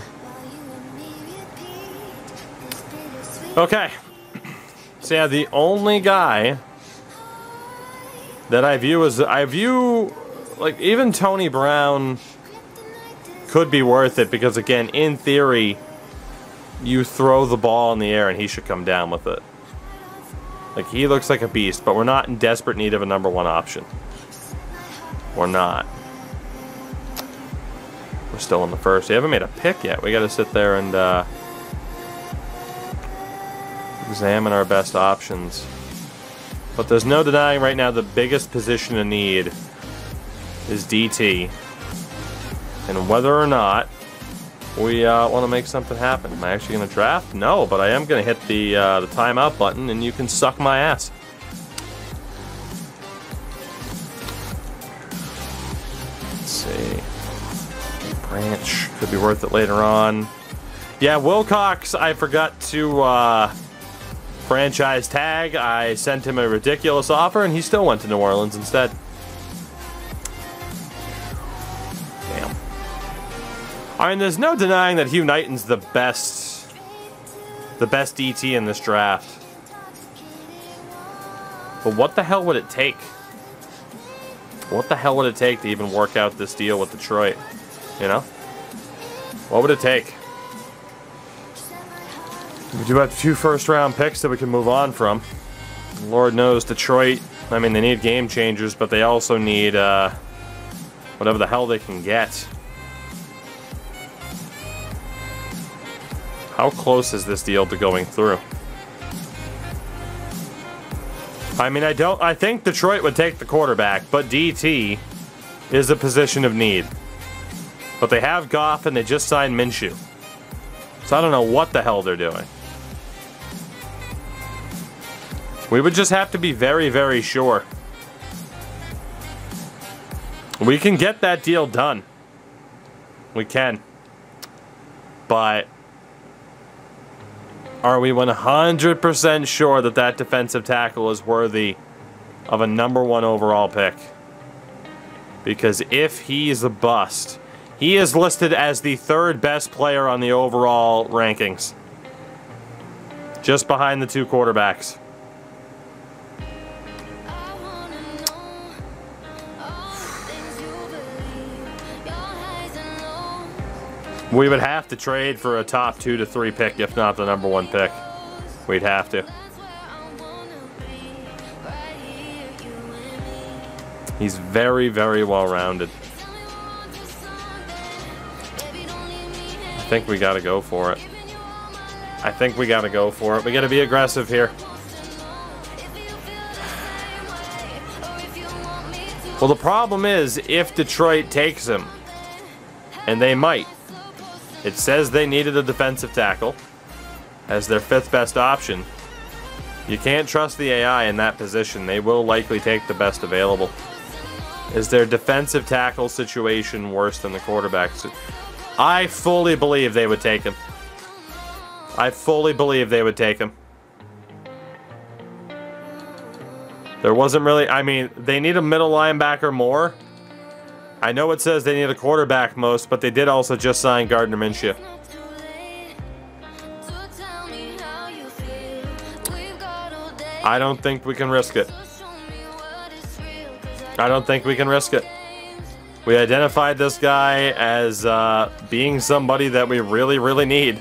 Okay. So yeah, the only guy that I view like even Tony Brown could be worth it because again, in theory, you throw the ball in the air and he should come down with it. Like he looks like a beast, but we're not in desperate need of a number one option. We're not. We're still in the first. We haven't made a pick yet. We got to sit there and examine our best options. But there's no denying right now the biggest position in need is DT. And whether or not we want to make something happen. Am I actually going to draft? No, but I am going to hit the timeout button and you can suck my ass. Let's see. Branch could be worth it later on. Yeah, Wilcox, I forgot to franchise tag. I sent him a ridiculous offer, and he still went to New Orleans instead. Damn. I mean, there's no denying that Hugh Knighton's the best DT in this draft. But what the hell would it take? What the hell would it take to even work out this deal with Detroit? You know? What would it take? We do have 2 first-round picks that we can move on from. Lord knows Detroit, I mean, they need game changers, but they also need whatever the hell they can get. How close is this deal to going through? I mean, I think Detroit would take the quarterback, but DT is a position of need. But they have Goff and they just signed Minshew. So I don't know what the hell they're doing. We would just have to be very, very sure. We can get that deal done. We can. But are we 100% sure that that defensive tackle is worthy of a #1 overall pick? Because if he's a bust, he is listed as the 3rd best player on the overall rankings. Just behind the 2 quarterbacks. We would have to trade for a top 2 to 3 pick, if not the #1 pick. We'd have to. He's very, very well-rounded. I think we gotta go for it. I think we gotta go for it. We gotta be aggressive here. Well, the problem is, if Detroit takes him, and they might, it says they needed a defensive tackle as their 5th best option. You can't trust the AI in that position. They will likely take the best available. Is their defensive tackle situation worse than the quarterback? I fully believe they would take him. I fully believe they would take him. There wasn't really... I mean, they need a middle linebacker more. I know it says they need a quarterback most, but they did also just sign Gardner Minshew. I don't think we can risk it. I don't think we can risk it. We identified this guy as being somebody that we really, really need.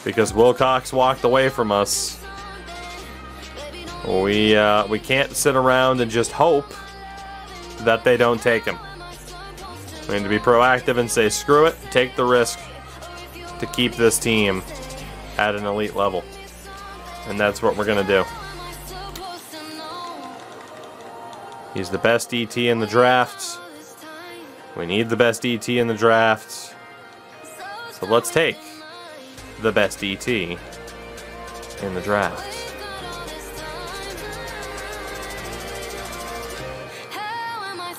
Because Wilcox walked away from us. We can't sit around and just hope that they don't take him. We need to be proactive and say, screw it, take the risk to keep this team at an elite level. And that's what we're going to do. He's the best ET in the draft. We need the best ET in the draft. So let's take the best ET in the draft.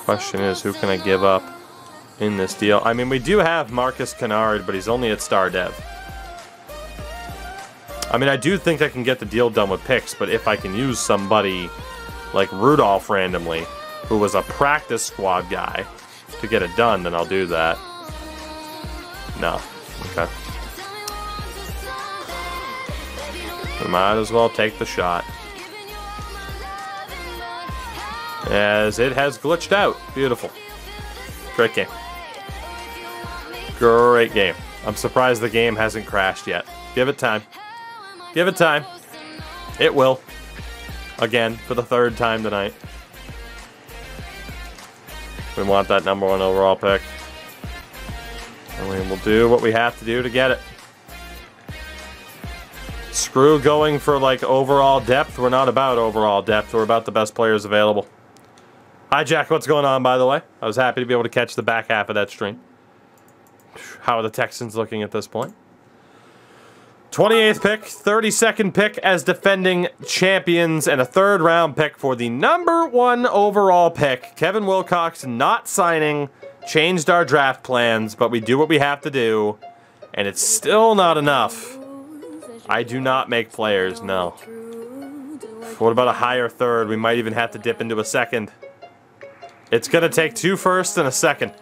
Question is, who can I give up in this deal? I mean, we do have Marcus Kennard, but he's only at star dev. I mean, I do think I can get the deal done with picks, but if I can use somebody like Rudolph randomly, who was a practice squad guy, to get it done, then I'll do that. No. Okay. We might as well take the shot. As it has glitched out. Beautiful. Great game. Great game. I'm surprised the game hasn't crashed yet. Give it time. Give it time. It will. Again, for the third time tonight. We want that #1 overall pick. And we will do what we have to do to get it. Screw going for, like, overall depth. We're not about overall depth. We're about the best players available. Hi, Jack. What's going on, by the way? I was happy to be able to catch the back half of that stream. How are the Texans looking at this point? 28th pick, 32nd pick as defending champions, and a 3rd round pick for the #1 overall pick. Kevin Wilcox not signing, changed our draft plans, but we do what we have to do, and it's still not enough. I do not make players, no. What about a higher 3rd? We might even have to dip into a 2nd. It's going to take 2 firsts and a 2nd.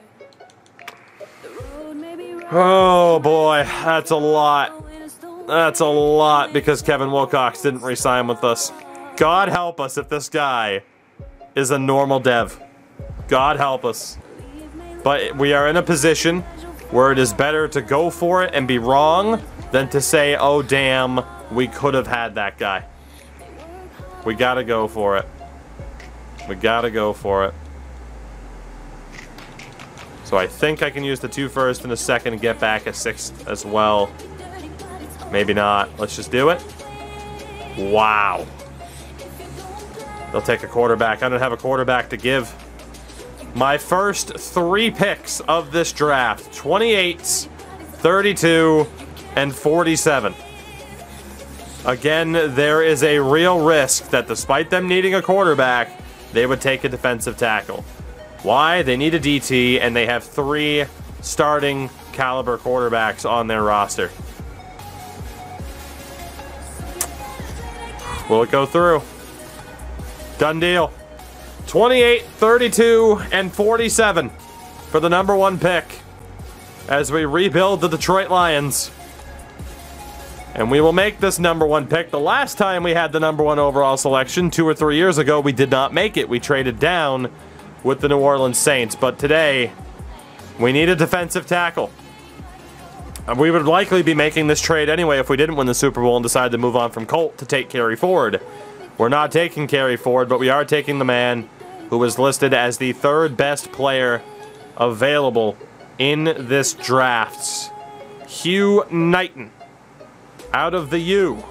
Oh boy, that's a lot. That's a lot because Kevin Wilcox didn't re-sign with us. God help us if this guy is a normal dev. God help us. But we are in a position where it is better to go for it and be wrong than to say, oh damn, we could have had that guy. We gotta go for it. We gotta go for it. So I think I can use the 2 firsts and a 2nd and get back a 6th as well. Maybe not. Let's just do it. Wow. They'll take a quarterback. I don't have a quarterback to give. My first 3 picks of this draft. 28, 32, and 47. Again, there is a real risk that despite them needing a quarterback, they would take a defensive tackle. Why? They need a DT, and they have 3 starting caliber quarterbacks on their roster. Will it go through? Done deal. 28, 32, and 47 for the #1 pick as we rebuild the Detroit Lions. And we will make this #1 pick. The last time we had the #1 overall selection, 2 or 3 years ago, we did not make it. We traded down with the New Orleans Saints. But today, we need a defensive tackle. And we would likely be making this trade anyway if we didn't win the Super Bowl and decided to move on from Colt to take Kerry Ford. We're not taking Kerry Ford, but we are taking the man who was listed as the 3rd best player available in this draft. Hugh Knighton. Out of the U.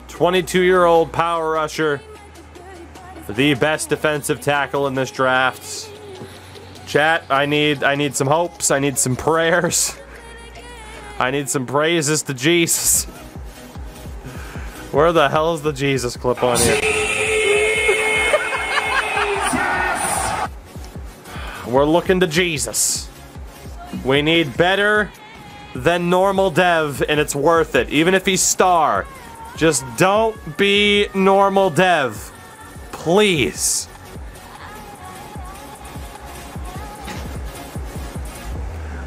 22-year-old power rusher. The best defensive tackle in this draft. Chat, I need some hopes. I need some prayers. I need some praises to Jesus. Where the hell is the Jesus clip on here? We're looking to Jesus. We need better than normal dev, and it's worth it. Even if he's star. Just don't be normal dev. Please.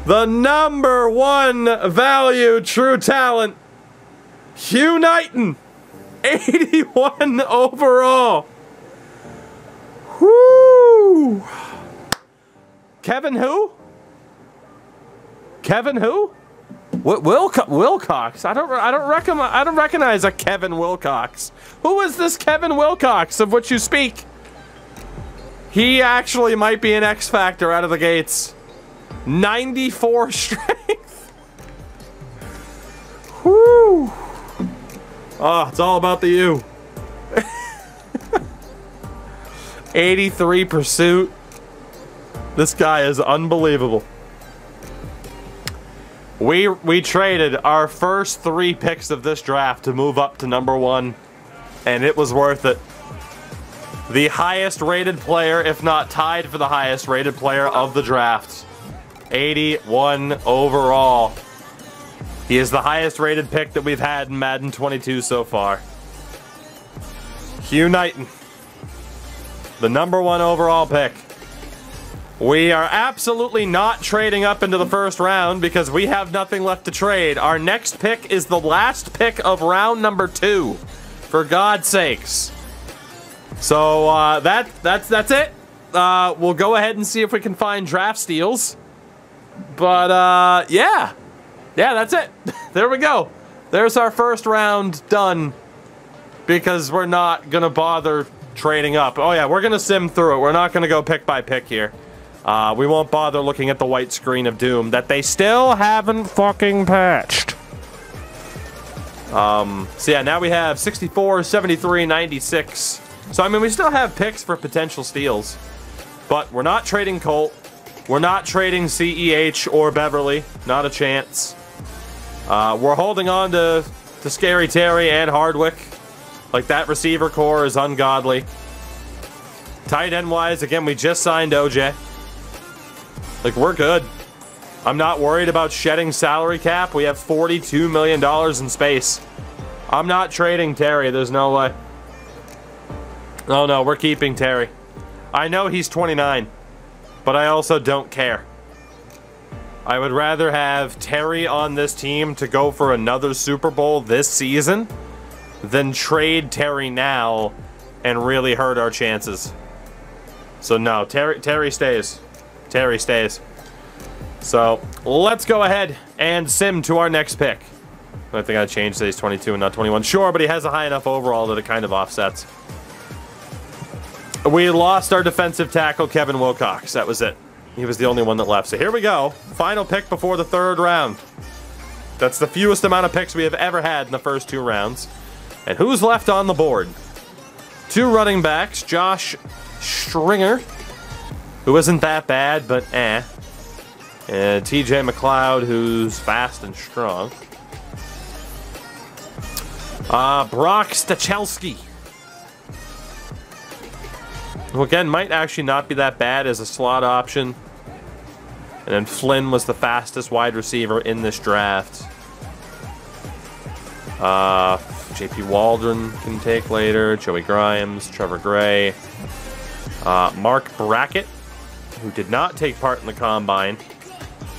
The #1 value true talent. Hugh Knighton. 81 overall. Whoo! Kevin who? Kevin who? What Wilcox? I don't recognize a Kevin Wilcox. Who is this Kevin Wilcox of which you speak? He actually might be an X Factor out of the gates. 94 strength. Whoo! Oh, it's all about the U. 83 pursuit. This guy is unbelievable. We traded our first 3 picks of this draft to move up to #1, and it was worth it. The highest rated player, if not tied for the highest rated player of the draft. 81 overall. He is the highest rated pick that we've had in Madden 22 so far. Hugh Knighton. The #1 overall pick. We are absolutely not trading up into the first round because we have nothing left to trade. Our next pick is the last pick of round #2. For God's sakes. So that's it. We'll go ahead and see if we can find draft steals. But yeah, that's it. There we go. There's our first round done because we're not gonna bother trading up. Oh yeah, we're gonna sim through it. We're not gonna go pick by pick here. We won't bother looking at the white screen of doom that they still haven't fucking patched. So yeah, now we have 64, 73, 96. So I mean, we still have picks for potential steals, but we're not trading Colt. We're not trading CEH or Beverly. Not a chance. We're holding on to Scary Terry and Hardwick. Like, that receiver core is ungodly. Tight end wise, again, we just signed OJ. Like, we're good. I'm not worried about shedding salary cap. We have $42 million in space. I'm not trading Terry. There's no way. Oh no, we're keeping Terry. I know he's 29, but I also don't care. I would rather have Terry on this team to go for another Super Bowl this season than trade Terry now and really hurt our chances. So no, Terry stays. Terry stays. So let's go ahead and sim to our next pick. I think I changed that he's 22 and not 21. Sure, but he has a high enough overall that it kind of offsets. We lost our defensive tackle, Kevin Wilcox. That was it. He was the only one that left. So here we go. Final pick before the 3rd round. That's the fewest amount of picks we have ever had in the first 2 rounds. And who's left on the board? 2 running backs. Josh Stringer, who isn't that bad, but eh. And TJ McLeod, who's fast and strong. Brock Stachelski, who again might actually not be that bad as a slot option. And then Flynn was the fastest wide receiver in this draft. JP Waldron can take later. Joey Grimes, Trevor Gray. Mark Brackett, who did not take part in the Combine.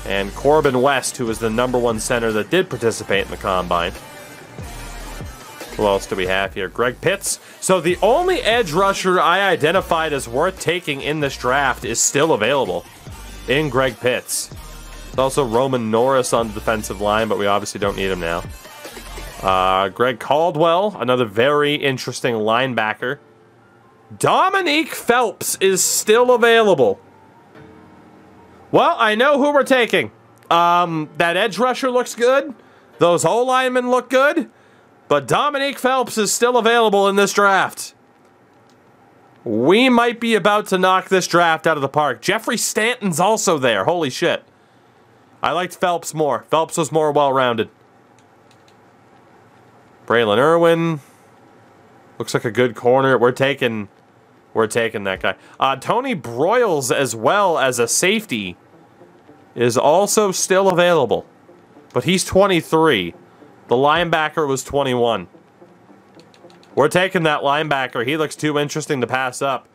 And Corbin West, who was the #1 center that did participate in the Combine. Who else do we have here? Greg Pitts. So the only edge rusher I identified as worth taking in this draft is still available in Greg Pitts. There's also Roman Norris on the defensive line, but we obviously don't need him now. Greg Caldwell, another very interesting linebacker. Dominique Phelps is still available. Well, I know who we're taking. That edge rusher looks good. Those O-linemen look good. But Dominique Phelps is still available in this draft. We might be about to knock this draft out of the park. Jeffrey Stanton's also there. Holy shit. I liked Phelps more. Phelps was more well-rounded. Braylon Irwin. Looks like a good corner. We're taking we're taking that guy. Tony Broyles, as well as a safety, is also still available. But he's 23. The linebacker was 21. We're taking that linebacker. He looks too interesting to pass up.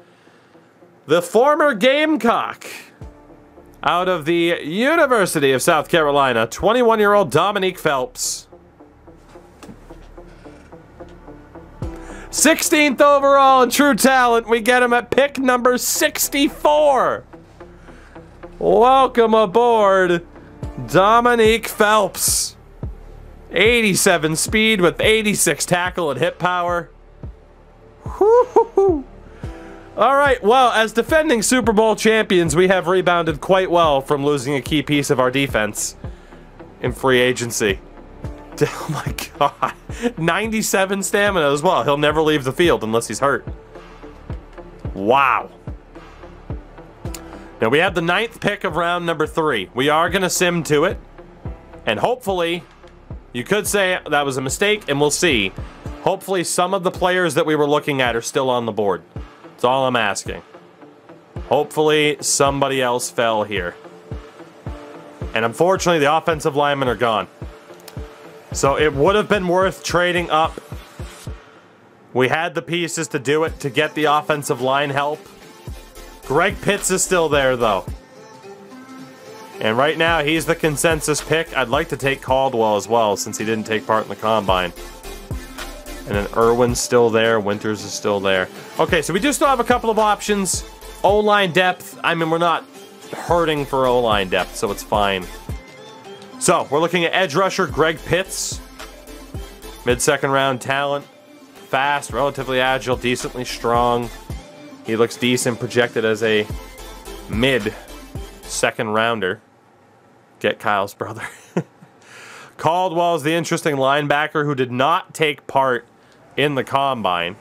The former Gamecock, out of the University of South Carolina, 21-year-old Dominique Phelps. 16th overall in True Talent. We get him at pick number 64. Welcome aboard, Dominique Phelps. 87 speed with 86 tackle and hit power. Woo-hoo-hoo. All right, well, as defending Super Bowl champions, we have rebounded quite well from losing a key piece of our defense in free agency. Oh my god. 97 stamina as well. He'll never leave the field unless he's hurt. Wow. Now we have the 9th pick of round number 3. We are going to sim to it. And hopefully, you could say that was a mistake, and we'll see. Hopefully some of the players that we were looking at are still on the board. That's all I'm asking. Hopefully somebody else fell here. And unfortunately, the offensive linemen are gone. So it would have been worth trading up. We had the pieces to do it, to get the offensive line help. Greg Pitts is still there, though. And right now, he's the consensus pick. I'd like to take Caldwell as well, since he didn't take part in the Combine. And then Irwin's still there. Winters is still there. Okay, so we do still have a couple of options. O-line depth. I mean, we're not hurting for O-line depth, so it's fine. So, we're looking at edge rusher Greg Pitts. Mid-second round talent. Fast, relatively agile, decently strong. He looks decent, projected as a mid-second rounder. Get Kyle's brother. Caldwell is the interesting linebacker who did not take part in the Combine.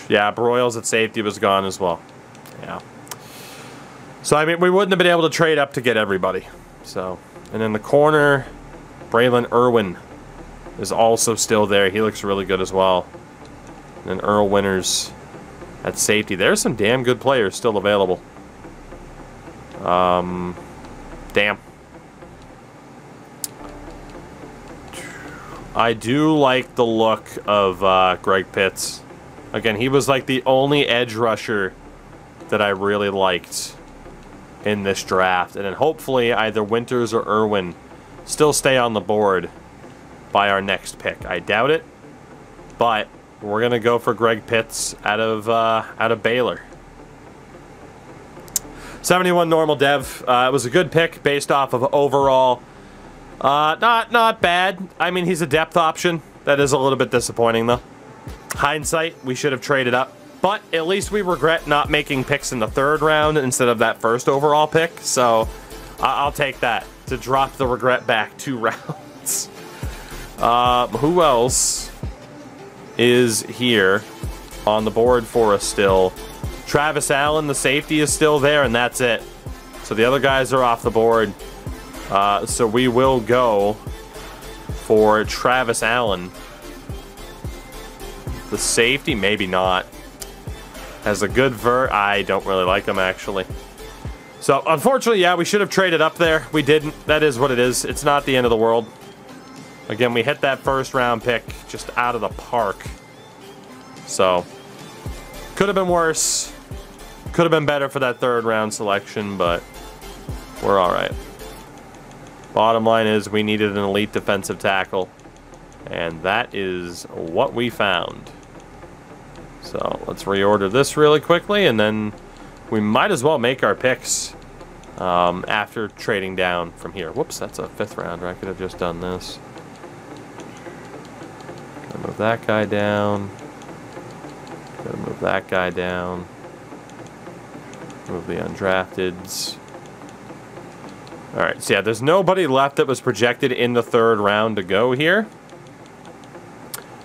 Yeah, Broyles at safety was gone as well. Yeah. So, I mean, we wouldn't have been able to trade up to get everybody. So, and in the corner, Braylon Irwin is also still there. He looks really good as well. And then Earl Winters at safety. There's some damn good players still available. Damn. I do like the look of Greg Pitts. Again, he was like the only edge rusher that I really liked in this draft. And then hopefully either Winters or Irwin still stay on the board by our next pick. I doubt it, but we're going to go for Greg Pitts out of Baylor. 71 normal dev. It was a good pick based off of overall. Not bad. I mean, he's a depth option. That is a little bit disappointing, though. Hindsight, we should have traded up. But at least we regret not making picks in the 3rd round instead of that 1st overall pick. So I'll take that to drop the regret back 2 rounds. Who else is here on the board for us still? Travis Allen, the safety, is still there, and that's it. So the other guys are off the board. So we will go for Travis Allen. The safety, maybe not. Has a good I don't really like him, actually. So, unfortunately, yeah, we should have traded up there. We didn't. That is what it is. It's not the end of the world. Again, we hit that 1st round pick just out of the park. So, could have been worse. Could have been better for that 3rd round selection, but we're all right. Bottom line is we needed an elite defensive tackle, and that is what we found. So let's reorder this really quickly, and then we might as well make our picks after trading down from here. Whoops, that's a 5th rounder. I could have just done this. Gotta move that guy down. Gotta move that guy down. Move the undrafteds. Alright, so yeah, there's nobody left that was projected in the 3rd round to go here.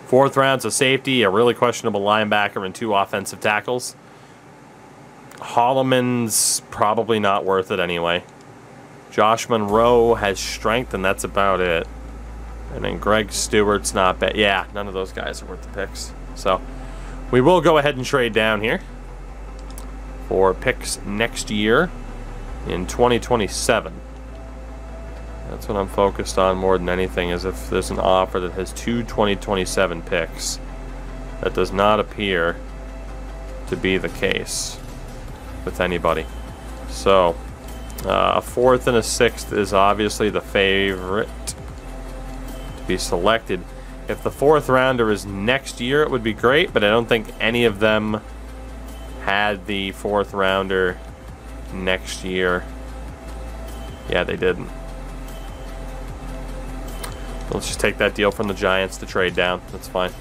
4th round's a safety, a really questionable linebacker, and 2 offensive tackles. Holloman's probably not worth it anyway. Josh Monroe has strength, and that's about it. And then Greg Stewart's not bad. Yeah, none of those guys are worth the picks. So, We will go ahead and trade down here for picks next year in 2027. That's what I'm focused on more than anything, is if there's an offer that has two 2027 picks. That does not appear to be the case with anybody. So, a 4th and a 6th is obviously the favorite to be selected. If the 4th rounder is next year, it would be great, but I don't think any of them had the 4th rounder next year. Yeah, they didn't. Let's just take that deal from the Giants to trade down. That's fine.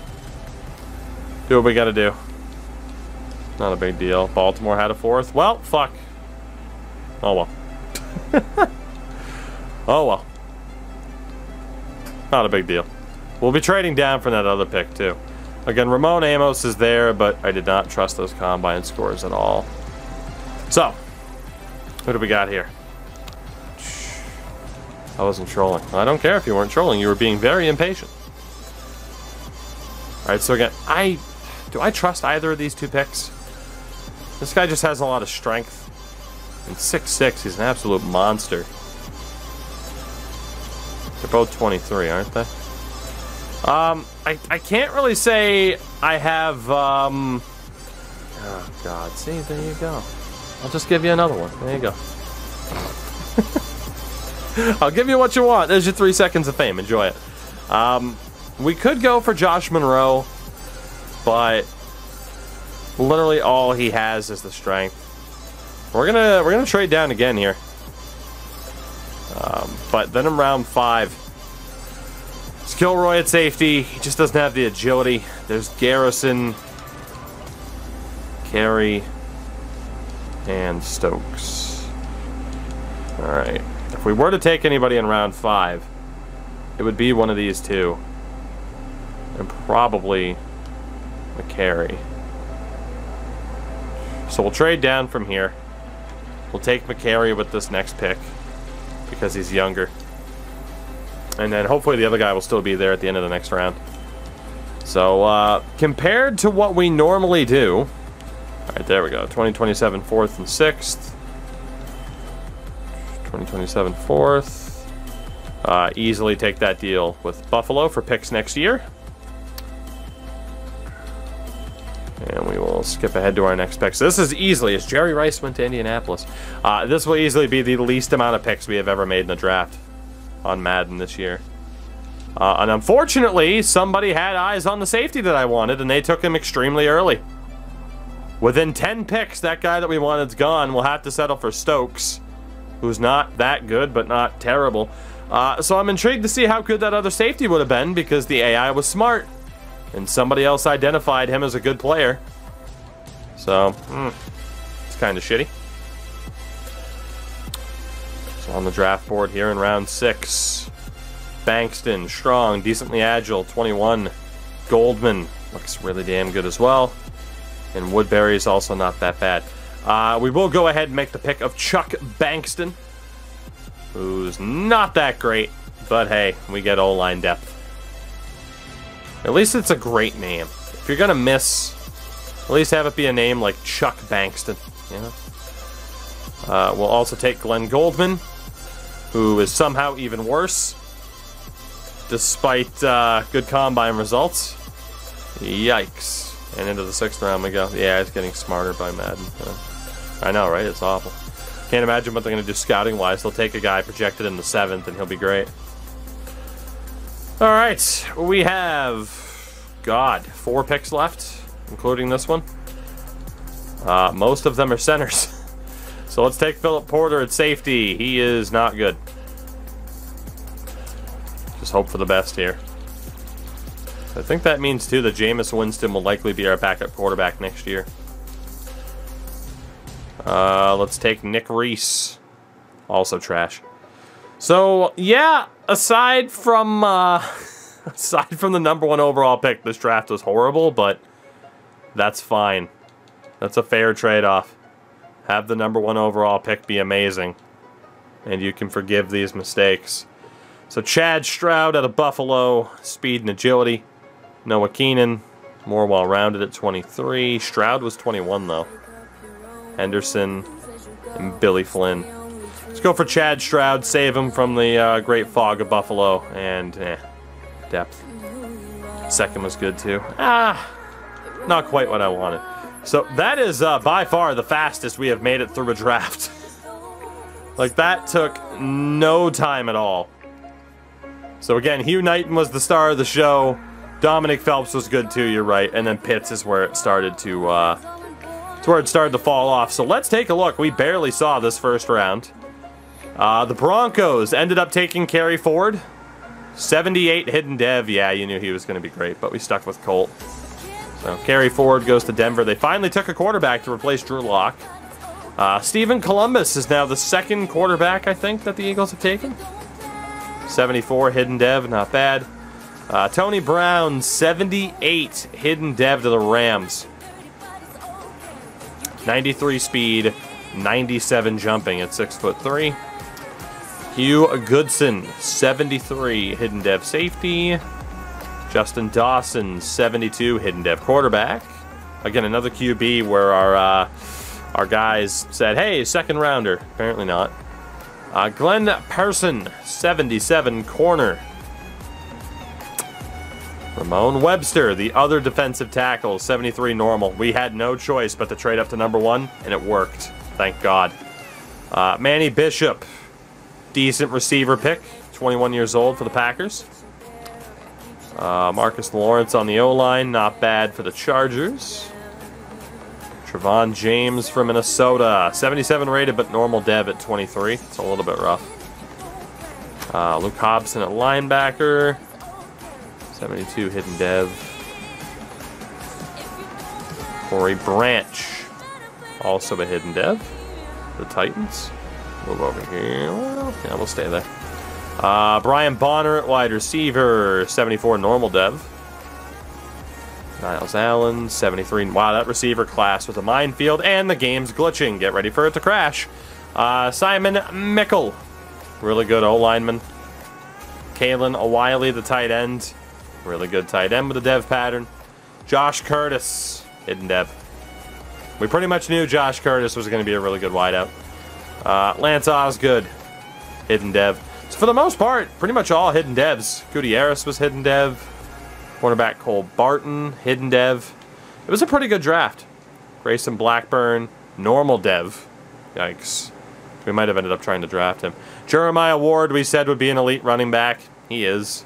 Do what we gotta do. Not a big deal. Baltimore had a 4th. Well, fuck. Oh well. Oh well. Not a big deal. We'll be trading down from that other pick too. Again, Ramon Amos is there, but I did not trust those combine scores at all. So, what do we got here? I wasn't trolling. I don't care if you weren't trolling. You were being very impatient. Alright, so again, do I trust either of these two picks? This guy just has a lot of strength. And 6'6", he's an absolute monster. They're both 23, aren't they? I can't really say I have, oh God, see, there you go. I'll just give you another one. There you go. I'll give you what you want. There's your 3 seconds of fame. Enjoy it. We could go for Josh Monroe, but literally all he has is the strength. We're gonna trade down again here. But then in round 5, Skilroy at safety. He just doesn't have the agility. There's Garrison, Carey, and Stokes. All right. If we were to take anybody in round 5, it would be one of these two. And probably McCary. So we'll trade down from here. We'll take McCary with this next pick because he's younger. And then hopefully the other guy will still be there at the end of the next round. So, compared to what we normally do... Alright, there we go. 2027 4th and 6th. 2027 4th. Easily take that deal with Buffalo for picks next year. And we will skip ahead to our next pick. So this is easily, as Jerry Rice went to Indianapolis, this will easily be the least amount of picks we have ever made in the draft on Madden this year. And unfortunately, somebody had eyes on the safety that I wanted, and they took him extremely early. Within 10 picks, that guy that we wanted's gone. We'll have to settle for Stokes, who's not that good, but not terrible. So I'm intrigued to see how good that other safety would have been, because the AI was smart. And somebody else identified him as a good player. So, it's kind of shitty. So on the draft board here in round 6. Bankston, strong, decently agile, 21. Goldman, looks really damn good as well. And Woodbury is also not that bad. We will go ahead and make the pick of Chuck Bankston, who's not that great, but hey, we get O-line depth. At least it's a great name. If you're gonna miss, at least have it be a name like Chuck Bankston, you know? We'll also take Glenn Goldman, who is somehow even worse, despite good combine results. Yikes. And into the 6th round we go. Yeah, it's getting smarter by Madden. I know, right? It's awful. Can't imagine what they're going to do scouting-wise. They'll take a guy projected in the 7th, and he'll be great. Alright, we have, God, 4 picks left, including this one. Most of them are centers. So let's take Philip Porter at safety. He is not good. Just hope for the best here. I think that means, too, that Jameis Winston will likely be our backup quarterback next year. Let's take Nick Reese. Also trash. So, yeah, aside from the #1 overall pick, this draft was horrible, but that's fine. That's a fair trade-off. Have the #1 overall pick be amazing, and you can forgive these mistakes. So Chad Stroud out of Buffalo, speed and agility. Noah Keenan, More well-rounded at 23. Stroud was 21, though. Henderson and Billy Flynn. Let's go for Chad Stroud. Save him from the great fog of Buffalo. And, depth. Second was good, too. Not quite what I wanted. So that is by far the fastest we have made it through a draft. Like, that took no time at all. So again, Hugh Knighton was the star of the show. Dominique Phelps was good too, you're right. And then Pitts is where it started to fall off. So let's take a look. We barely saw this first round. The Broncos ended up taking Kerry Ford. 78 hidden dev. Yeah, you knew he was going to be great, but we stuck with Colt. So Kerry Ford goes to Denver. They finally took a quarterback to replace Drew Lock. Stephen Columbus is now the second quarterback, I think, that the Eagles have taken. 74 hidden dev, not bad. Tony Brown, 78 hidden dev to the Rams. 93 speed, 97 jumping at 6'3". Hugh Goodson, 73 hidden dev safety. Justin Dawson, 72 hidden dev quarterback. Again, another QB where our guys said, hey, second rounder. Apparently not. Glenn Person, 77 corner. Ramon Webster, the other defensive tackle, 73 normal. We had no choice but to trade up to number 1, and it worked. Thank God. Manny Bishop, decent receiver pick, 21 years old for the Packers. Marcus Lawrence on the O-line, not bad for the Chargers. Trevon James from Minnesota, 77 rated, but normal dev at 23. It's a little bit rough. Luke Hobson at linebacker. 72 hidden dev. Corey Branch, also a hidden dev. The Titans. Move over here. Well, yeah, we'll stay there. Brian Bonner at wide receiver, 74 normal dev. Niles Allen, 73. Wow, that receiver class was a minefield, and the game's glitching. Get ready for it to crash. Simon Mickle, really good O-lineman. Kalen O'Wiley, the tight end. Really good tight end with a dev pattern. Josh Curtis, hidden dev. We pretty much knew Josh Curtis was going to be a really good wideout. Lance Osgood, hidden dev. So for the most part, pretty much all hidden devs. Gutierrez was hidden dev. Cornerback Cole Barton, hidden dev. It was a pretty good draft. Grayson Blackburn, normal dev. Yikes. We might have ended up trying to draft him. Jeremiah Ward, we said would be an elite running back. He is.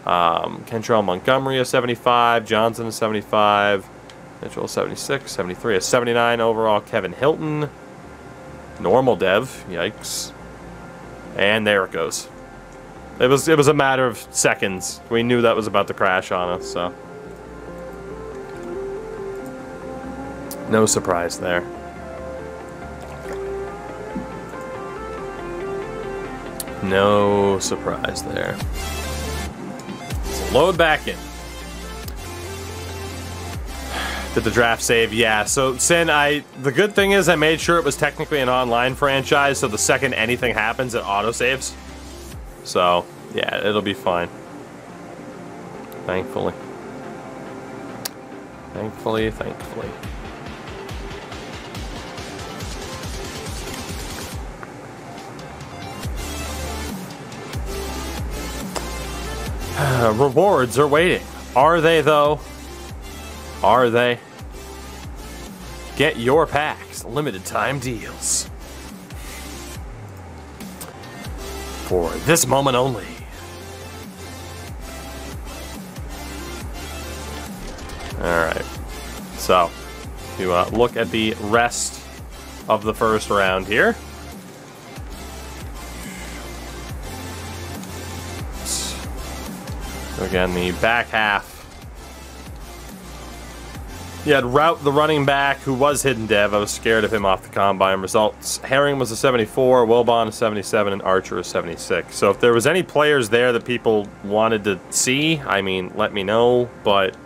Kentrell Montgomery, a 75. Johnson, a 75. Mitchell, 76. 73, a 79 overall. Kevin Hilton, normal dev. Yikes. And there it goes. It was a matter of seconds. We knew that was about to crash on us, so. No surprise there. No surprise there. So load back in. Did the draft save? Yeah, so Sin, the good thing is I made sure it was technically an online franchise, so the second anything happens, it auto-saves. So, yeah, it'll be fine. Thankfully. Thankfully. Rewards are waiting. Are they, though? Are they? Get your packs. Limited time deals. For this moment only. Alright. So, to look at the rest of the first round here. So again, the back half. You had Route, the running back, who was hidden dev. I was scared of him off the combine results. Herring was a 74, Wilbon a 77, and Archer a 76. So if there was any players there that people wanted to see, I mean, let me know. But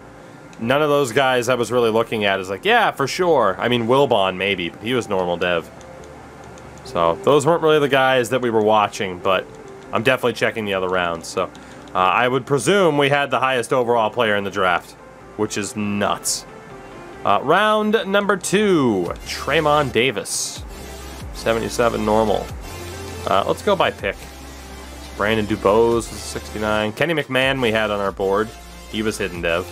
none of those guys I was really looking at is like, yeah, for sure. I mean, Wilbon maybe, but he was normal dev. So those weren't really the guys that we were watching, but I'm definitely checking the other rounds. So I would presume we had the highest overall player in the draft. which is nuts. Round number 2, Tremont Davis, 77 normal. Let's go by pick. Brandon Dubose was 69. Kenny McMahon we had on our board. He was hidden dev.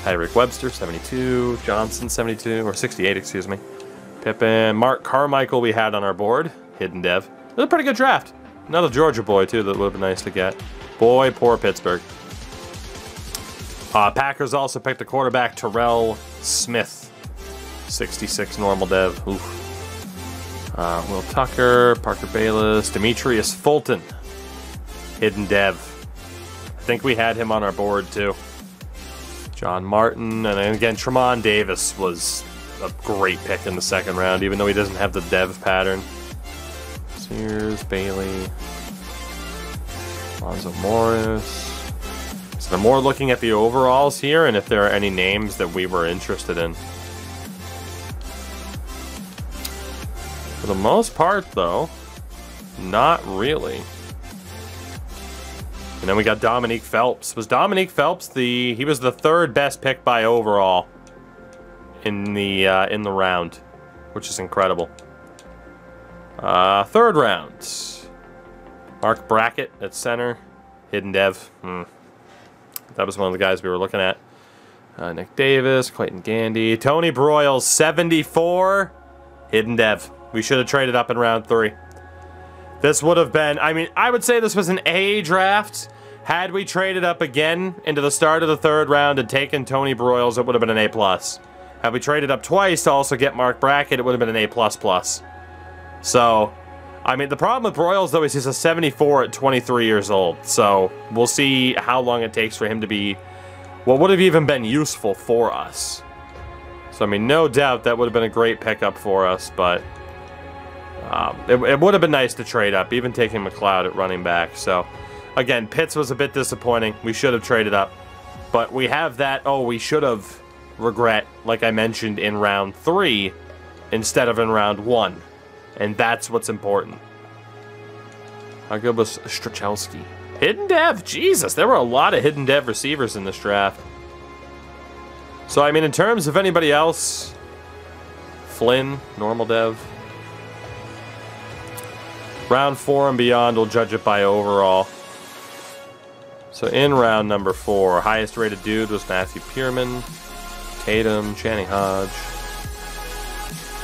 Tyreek Webster, 72. Johnson, 72. Or 68, excuse me. Pippen. Mark Carmichael we had on our board. Hidden dev. It was a pretty good draft. Another Georgia boy, too, that would have been nice to get. Boy, poor Pittsburgh. Packers also picked a quarterback, Terrell Smith. 66 normal dev. Oof. Will Tucker, Parker Bayless, Demetrius Fulton. Hidden dev. I think we had him on our board, too. John Martin, and then again, Tremont Davis was a great pick in the second round, even though he doesn't have the dev pattern. Sears, Bailey, Alonzo Morris. So more looking at the overalls here and if there are any names that we were interested in. For the most part, though, not really. And then we got Dominique Phelps. Was Dominique Phelps he was the third best pick by overall in the round, which is incredible. Third round. Mark Brackett at center. Hidden dev. That was one of the guys we were looking at. Nick Davis, Clayton Gandy. Tony Broyles, 74. Hidden dev. We should have traded up in round 3. This would have been, I mean, I would say this was an A draft. Had we traded up again into the start of the third round and taken Tony Broyles, it would have been an A+. Had we traded up twice to also get Mark Brackett, it would have been an A++. So, I mean, the problem with Broyles, though, is he's a 74 at 23 years old. So, we'll see how long it takes for him to be what would have even been useful for us. So, I mean, no doubt that would have been a great pickup for us, but it would have been nice to trade up, even taking McLeod at running back. So, again, Pitts was a bit disappointing. We should have traded up. But we have that, we should have regret, like I mentioned, in round 3 instead of in round 1. And that's what's important. How good was Stachelski? Hidden dev, Jesus, there were a lot of hidden dev receivers in this draft. So, I mean, in terms of anybody else, Flynn, normal dev. Round 4 and beyond, we'll judge it by overall. So, in round number 4, highest rated dude was Matthew Pierman, Tatum, Channing Hodge.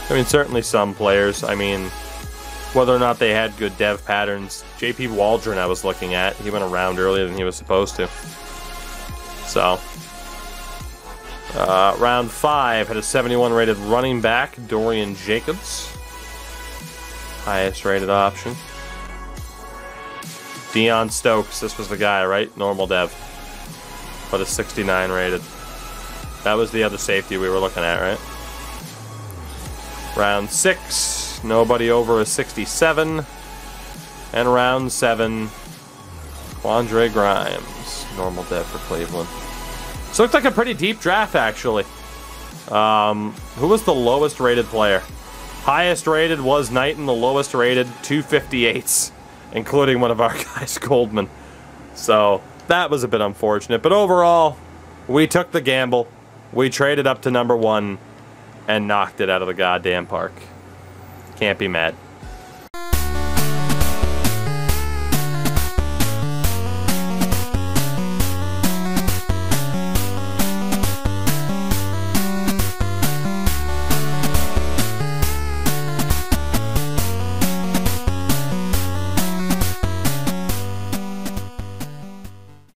I mean, certainly some players. I mean, whether or not they had good dev patterns. J.P. Waldron I was looking at. He went around earlier than he was supposed to. So, round 5 had a 71 rated running back, Dorian Jacobs. Highest rated option. Deion Stokes, this was the guy, right? Normal dev. But a 69 rated. That was the other safety we were looking at, right? Round 6, nobody over a 67. And round 7, Quandre Grimes. Normal dev for Cleveland. So it looked like a pretty deep draft, actually. Who was the lowest rated player? Highest rated was Knighton, the lowest rated, 258s. Including one of our guys, Goldman. So that was a bit unfortunate. But overall, we took the gamble. We traded up to number 1. And knocked it out of the goddamn park. Can't be mad.